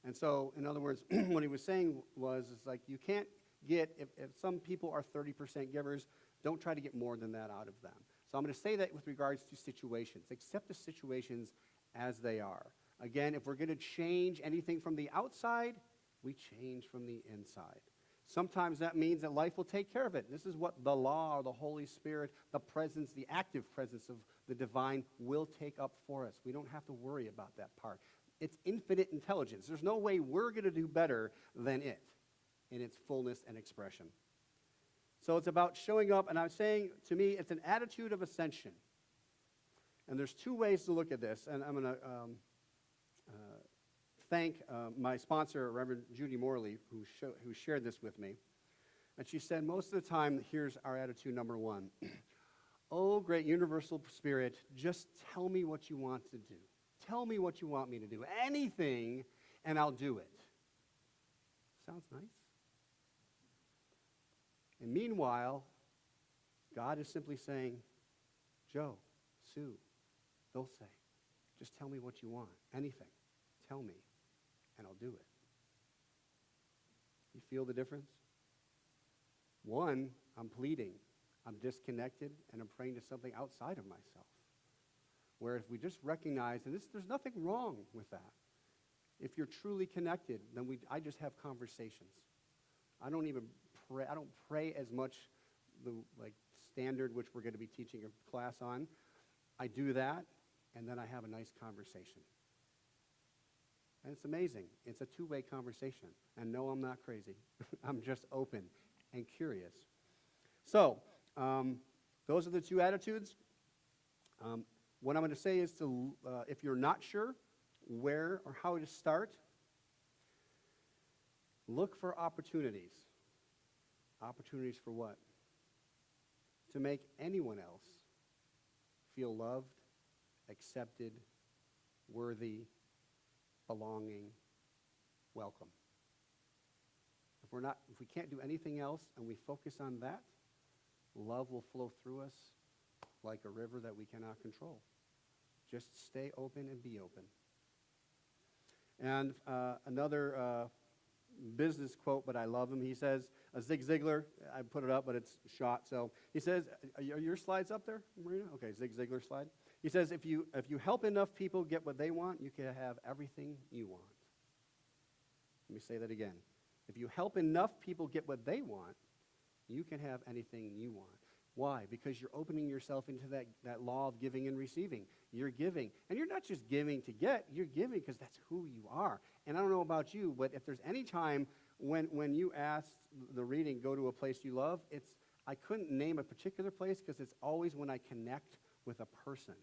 And so, in other words, what he was saying was, it's like you can't get, if some people are 30% givers, don't try to get more than that out of them. So I'm going to say that with regards to situations. Accept the situations as they are. Again, if we're going to change anything from the outside, we change from the inside. Sometimes that means that life will take care of it. This is what the law or the Holy Spirit, the presence, the active presence of the divine will take up for us. We don't have to worry about that part. It's infinite intelligence. There's no way we're going to do better than it in its fullness and expression. So it's about showing up, and I'm saying, to me, it's an attitude of ascension. And there's two ways to look at this, and I'm going to thank my sponsor, Reverend Judy Morley, who shared this with me. And she said, most of the time, here's our attitude number one. Oh, great universal spirit, just tell me what you want to do. Tell me what you want me to do. Anything, and I'll do it. Sounds nice. And meanwhile, God is simply saying, Joe, Sue, they'll say, just tell me what you want. Anything. Tell me, and I'll do it. You feel the difference? One, I'm pleading. I'm disconnected, and I'm praying to something outside of myself. Whereas we just recognize, and there's nothing wrong with that. If you're truly connected, then I just have conversations. I don't even pray. I don't pray as much the standard, which we're going to be teaching a class on. I do that, and then I have a nice conversation. And it's amazing. It's a two-way conversation. And no, I'm not crazy. I'm just open and curious. So, those are the two attitudes. What I'm going to say is to, if you're not sure where or how to start, look for opportunities. Opportunities for what? To make anyone else feel loved, accepted, worthy, belonging, welcome. If we can't do anything else and we focus on that, love will flow through us like a river that we cannot control. Just stay open and be open. And another business quote, but I love him. He says, Zig Ziglar, I put it up, but it's shot. So he says, are your slides up there, Marina? Okay, Zig Ziglar slide. He says, if you help enough people get what they want, you can have everything you want. Let me say that again. If you help enough people get what they want, you can have anything you want. Why? Because you're opening yourself into that law of giving and receiving. You're giving. And you're not just giving to get, you're giving because that's who you are. And I don't know about you, but if there's any time when you ask the reading, go to a place you love, I couldn't name a particular place because it's always when I connect with a person.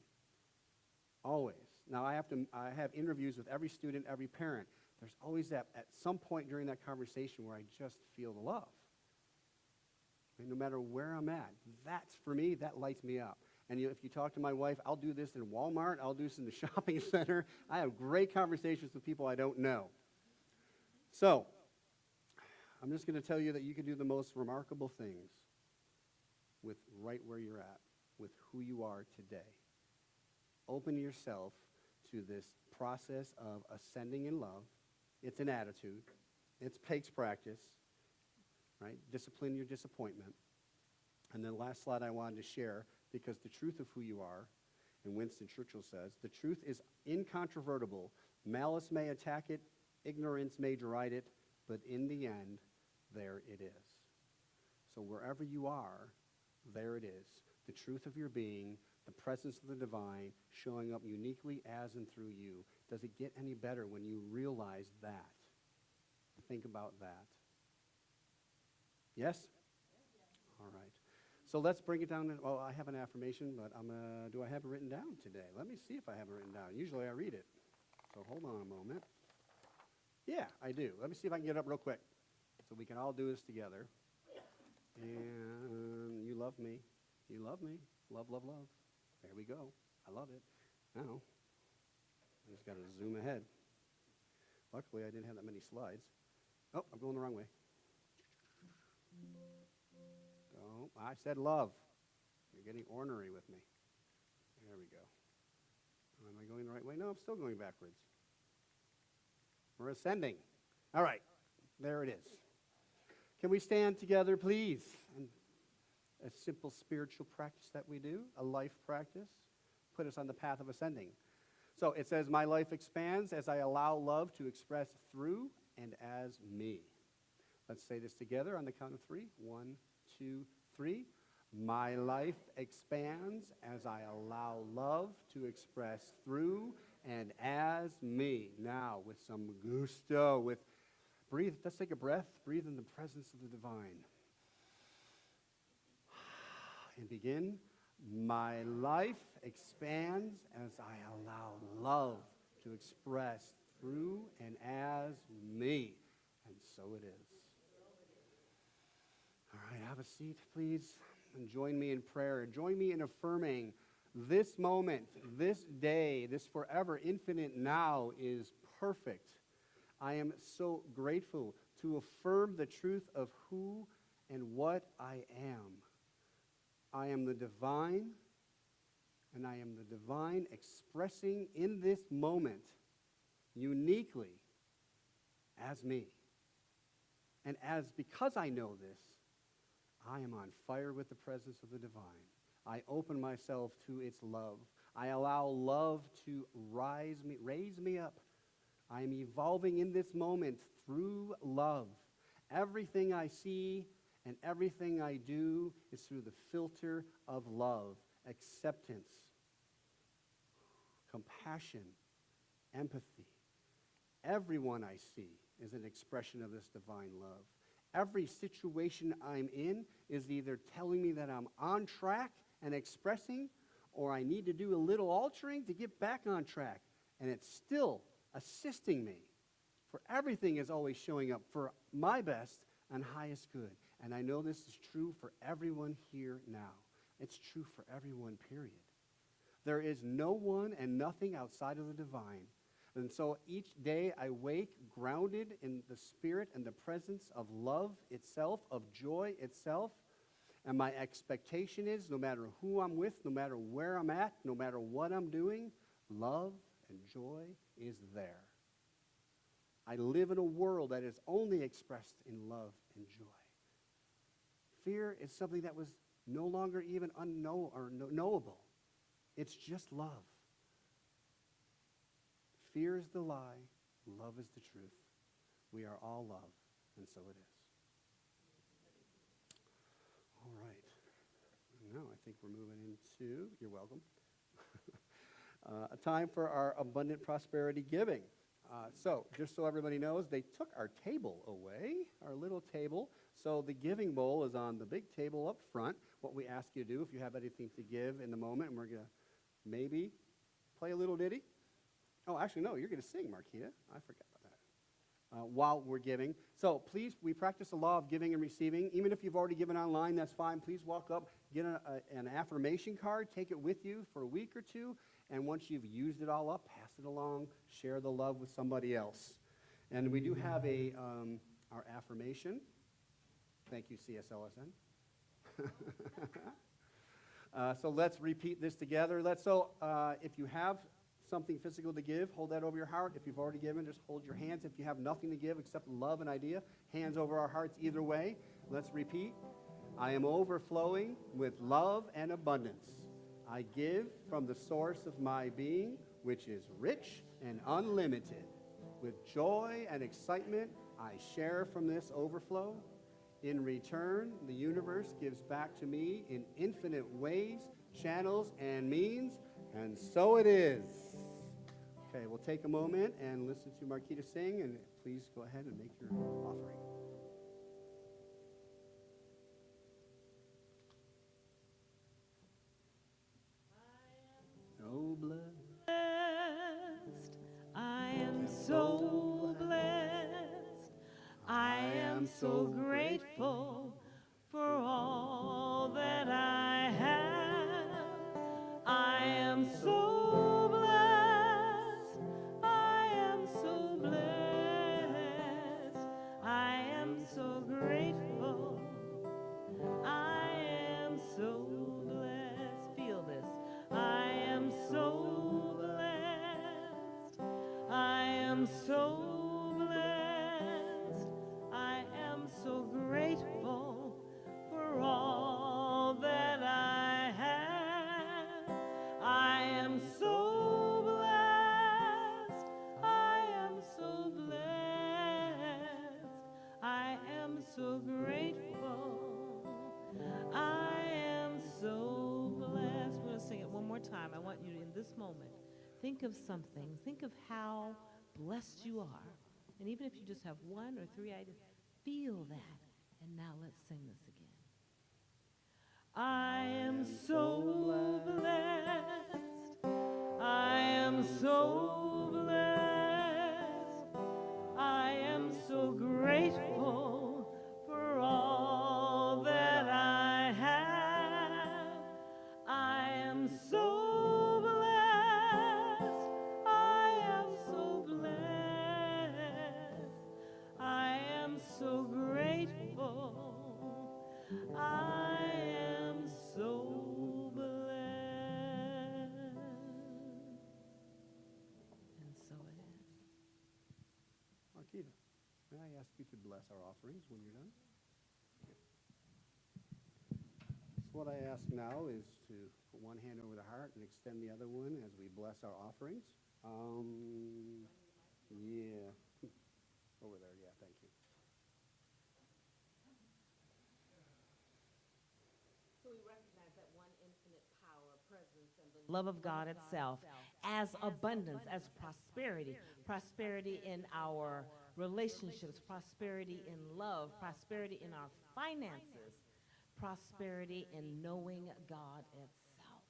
Always. Now, I have interviews with every student, every parent. There's always that, at some point during that conversation, where I just feel the love. And no matter where I'm at, that's, for me, that lights me up. And if you talk to my wife, I'll do this in Walmart, I'll do this in the shopping center. I have great conversations with people I don't know. So, I'm just going to tell you that you can do the most remarkable things with right where you're at, with who you are today. Open yourself to this process of ascending in love. It's an attitude. It takes practice. Right? Discipline your disappointment. And then last slide I wanted to share, because the truth of who you are, and Winston Churchill says, the truth is incontrovertible. Malice may attack it, ignorance may deride it, but in the end, there it is. So wherever you are, there it is. The truth of your being, the presence of the divine, showing up uniquely as and through you. Does it get any better when you realize that? think about that? Yes? All right. So let's bring it down. Well, I have an affirmation, but do I have it written down today? Let me see if I have it written down. Usually I read it. So hold on a moment. Yeah, I do. Let me see if I can get it up real quick so we can all do this together. And you love me. You love me. Love, love, love. There we go. I love it. Now, I just got to zoom ahead. Luckily, I didn't have that many slides. Oh, I'm going the wrong way. Oh, I said love. You're getting ornery with me. There we go. Am I going the right way? No, I'm still going backwards. We're ascending. All right, there it is. Can we stand together, please? And a simple spiritual practice that we do, a life practice, put us on the path of ascending. So it says, my life expands as I allow love to express through and as me. Let's say this together on the count of 3. 1, 2, 3. My life expands as I allow love to express through and as me. Now, with some gusto, breathe, let's take a breath. Breathe in the presence of the divine. And begin. My life expands as I allow love to express through and as me. And so it is. All right, have a seat, please, and join me in prayer. Join me in affirming this moment, this day, this forever infinite now is perfect. I am so grateful to affirm the truth of who and what I am. I am the divine, and I am the divine expressing in this moment uniquely as me. And because I know this, I am on fire with the presence of the divine. I open myself to its love. I allow love to raise me up. I am evolving in this moment through love. Everything I see and everything I do is through the filter of love, acceptance, compassion, empathy. Everyone I see is an expression of this divine love. Every situation I'm in is either telling me that I'm on track and expressing, or I need to do a little altering to get back on track. And it's still assisting me. For everything is always showing up for my best and highest good. And I know this is true for everyone here now. It's true for everyone, period. There is no one and nothing outside of the divine. And so each day I wake grounded in the spirit and the presence of love itself, of joy itself. And my expectation is no matter who I'm with, no matter where I'm at, no matter what I'm doing, love and joy is there. I live in a world that is only expressed in love and joy. Fear is something that was no longer even knowable. It's just love. Fear is the lie, love is the truth. We are all love, and so it is. All right. Now I think we're moving into, you're welcome, a time for our abundant prosperity giving. So just so everybody knows, they took our table away, our little table. So the giving bowl is on the big table up front. What we ask you to do, if you have anything to give in the moment, and we're going to maybe play a little ditty. Oh, actually, no, you're going to sing, Marquita. I forgot about that. While we're giving. So please, we practice the law of giving and receiving. Even if you've already given online, that's fine. Please walk up, get an affirmation card, take it with you for a week or two, and once you've used it all up, pass it along, share the love with somebody else. And we do have our affirmation. Thank you, CSLSN. So let's repeat this together. If you have something physical to give, hold that over your heart. If you've already given, just hold your hands. If you have nothing to give except love and idea, hands over our hearts either way. Let's repeat. I am overflowing with love and abundance. I give from the source of my being, which is rich and unlimited. With joy and excitement, I share from this overflow. In return, the universe gives back to me in infinite ways, channels, and means, and so it is. Okay, we'll take a moment and listen to Marquita sing, and please go ahead and make your offering. Oh, blessed. Blessed, I am so blessed. I am so grateful for all that I have. I am so blessed. I am so blessed. I am so grateful. I am so blessed. Feel this. I am so blessed. I am so blessed. I am so grateful for all that I have. I am so blessed. I am so blessed. I am so grateful. I am so blessed. We're going to sing it one more time. I want you to, in this moment, think of something. Think of how blessed you are. And even if you just have one or three items, feel that. And now let's sing this again. I am so blessed. I am so blessed. I am so grateful for all that I have. I am so blessed. I am so blessed. I am so grateful. I am so blessed. And so it is. Marquita, may I ask you to bless our offerings when you're done? So what I ask now is to put one hand over the heart and extend the other one as we bless our offerings. Yeah. Over there, yeah, thank you. So we recognize that one infinite power, presence, and the love of God itself as abundance, as prosperity, prosperity in our relationships, prosperity in love, prosperity in our finances, prosperity in knowing God itself.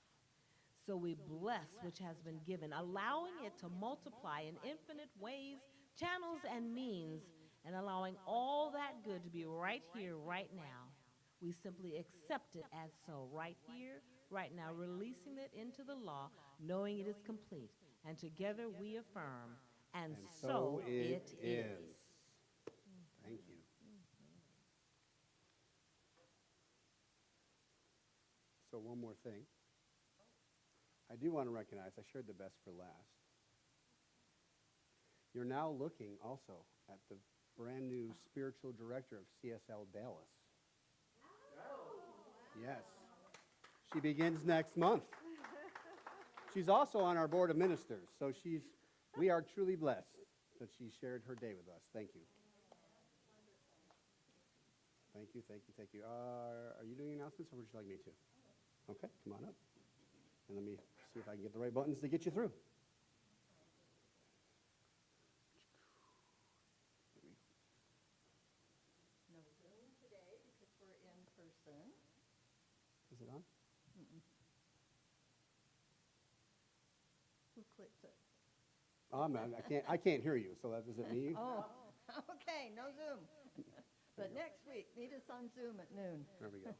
So we bless which has been given, allowing it to multiply in infinite ways, channels, and means, and allowing all that good to be right here, right now. We simply accept it as so, right here, right now, releasing it into the law, knowing it is complete. And together we affirm, and so it is. Thank you. So one more thing. I do want to recognize, I shared the best for last. You're now looking also at the brand new spiritual director of CSL Dallas. Yes. She begins next month. She's also on our board of ministers, so we are truly blessed that she shared her day with us. Thank you. Thank you, thank you, thank you. Are you doing announcements, or would you like me to? Okay, come on up. And let me see if I can get the right buttons to get you through. No Zoom today because we're in person. Is it on? Who clicked it? I can't hear you, so is it me? Oh, okay, no Zoom. But next week, meet us on Zoom at noon. There we go.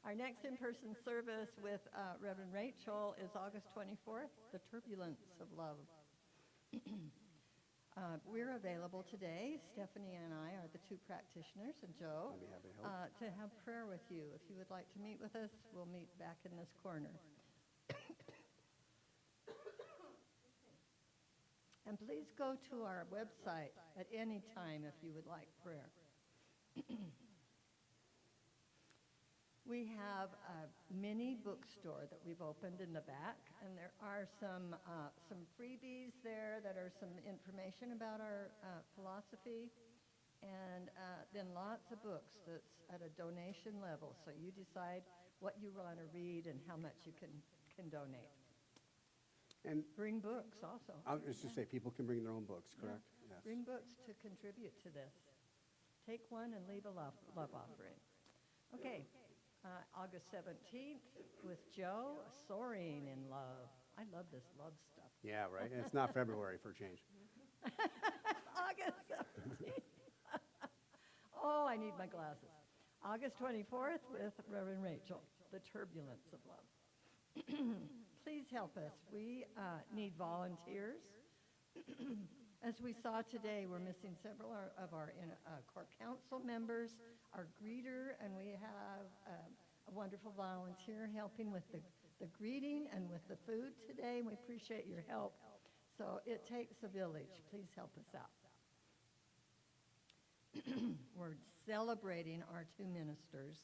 Our next in-person service with Reverend Rachel is August 24th, The Turbulence of Love. We're available today. Stephanie and I are the two practitioners, and Joe, I'll be happy to help. to have prayer with you. If you would like to meet with us, we'll meet back in this corner. And please go to our website at any time if you would like prayer. We have a mini bookstore that we've opened in the back, and there are some freebies there that are some information about our philosophy, and then lots of books that's at a donation level. So you decide what you want to read and how much you can donate. And Bring books also. I was just say, people can bring their own books, Yeah. correct? Yes. Bring books to contribute to this. Take one and leave a love offering. Okay, August 17th with Joe, Soaring in Love. I love this love stuff. Yeah, right, and it's not February for a change. August 17th. Oh, I need my glasses. August 24th with Reverend Rachel, The Turbulence of Love. Please help us. We need volunteers. As we saw today, we're missing several of our core council members, our greeter, and we have a wonderful volunteer helping with the greeting and with the food today. We appreciate your help. So it takes a village. Please help us out. We're celebrating our two ministers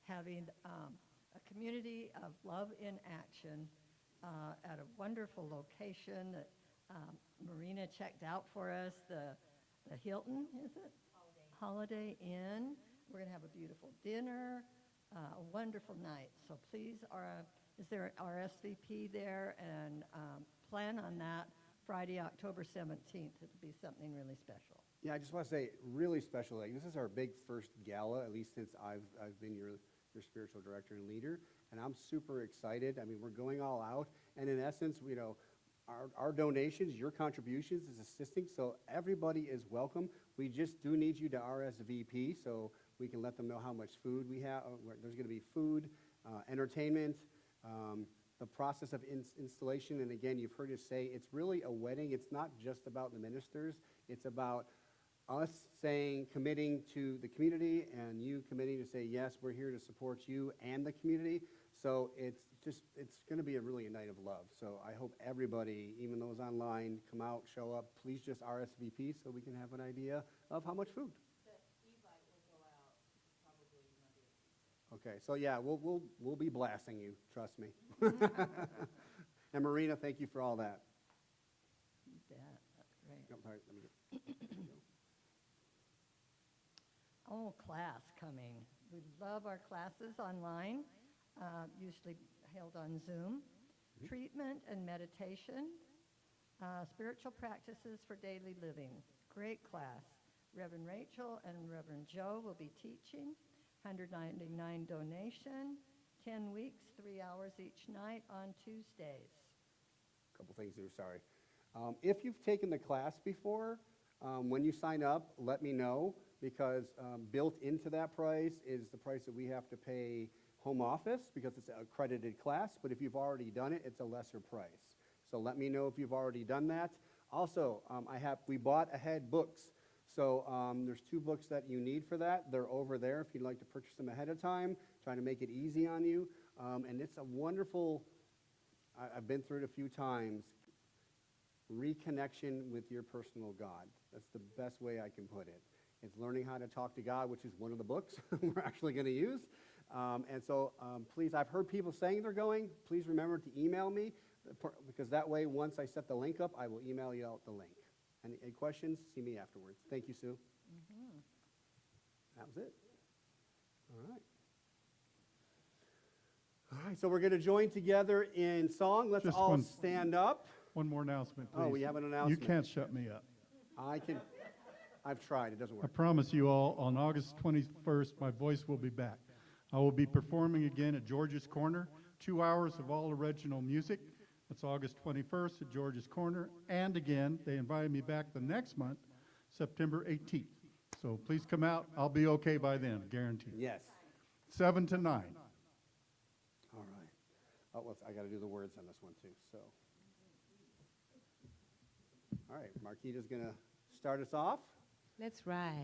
having a community of love in action at a wonderful location that Marina checked out for us, the Hilton, is it? Holiday Inn. We're going to have a beautiful dinner, a wonderful night. So please, is there RSVP there? And plan on that Friday, October 17th. It'll be something really special. Yeah, I just want to say, really special. Like, this is our big first gala, at least since I've been your spiritual director and leader, and I'm super excited. I mean, we're going all out, and in essence, you know, our donations, your contributions is assisting, so everybody is welcome. We just do need you to RSVP so we can let them know how much food we have. There's going to be food, entertainment, the process of installation, and again, you've heard us say, it's really a wedding. It's not just about the ministers. It's about us committing to the community, and you committing to say, yes, we're here to support you and the community. So it's going to be really a night of love. So I hope everybody, even those online, come out, show up. Please just RSVP so we can have an idea of how much food. The e-bike will go out probably Monday or Tuesday. Okay, so yeah, we'll be blasting you, trust me. And Marina, thank you for all that. You bet. That's great. No, sorry, let me get. Oh, class coming. We love our classes online, usually held on Zoom. Treatment and meditation, spiritual practices for daily living. Great class. Reverend Rachel and Reverend Joe will be teaching. $199 donation, 10 weeks, 3 hours each night on Tuesdays. Couple things here, sorry. If you've taken the class before, when you sign up, let me know, because built into that price is the price that we have to pay home office because it's an accredited class, but if you've already done it, it's a lesser price. So let me know if you've already done that. Also, we bought ahead books. So there's 2 books that you need for that. They're over there if you'd like to purchase them ahead of time, trying to make it easy on you. And it's a wonderful, I've been through it a few times, reconnection with your personal God. That's the best way I can put it. It's learning how to talk to God, which is one of the books we're actually going to use. And so please, I've heard people saying they're going. Please remember to email me, because that way, once I set the link up, I will email you out the link. Any questions? See me afterwards. Thank you, Sue. Mm-hmm. That was it. All right. All right, so we're going to join together in song. Let's Just all one- stand up. One more announcement, please. Oh, we have an announcement. You can't shut me up. I've tried, it doesn't I work. promise you all, on August 21st, my voice will be back. I will be performing again at George's Corner, 2 hours of all original music. That's August 21st at George's Corner. And again, they invited me back the next month, September 18th. So please come out. I'll be okay by then, guaranteed. Yes. 7 to 9. All right. Oh, I got to do the words on this one too, so. All right, Marquita's going to start us off. Let's rise.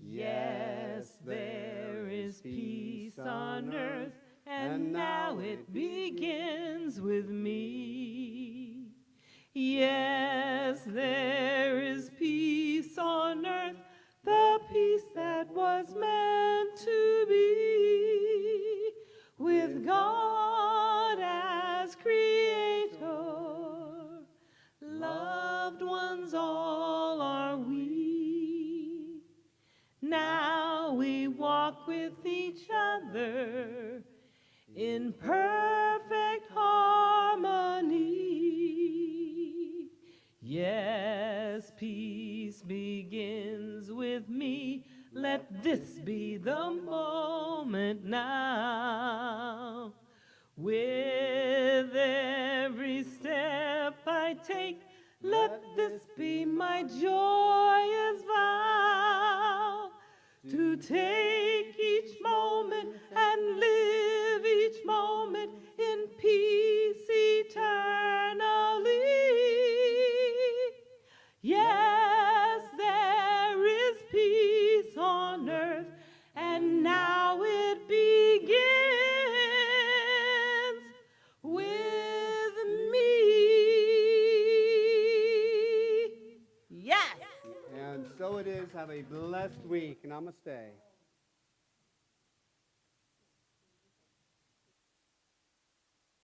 Yes, there is peace on earth, and now it begins with me. Yes, there is peace on earth, the peace that was meant to be, with God as creator, loved ones all are we. Now we walk with each other in perfect Let this be the moment now. With every step I take, let this be my joyous vow. To take each moment and live each moment in peace eternally. Yes, there is peace on earth, and now it begins with me. Yes. And so it is. Have a blessed week. Namaste.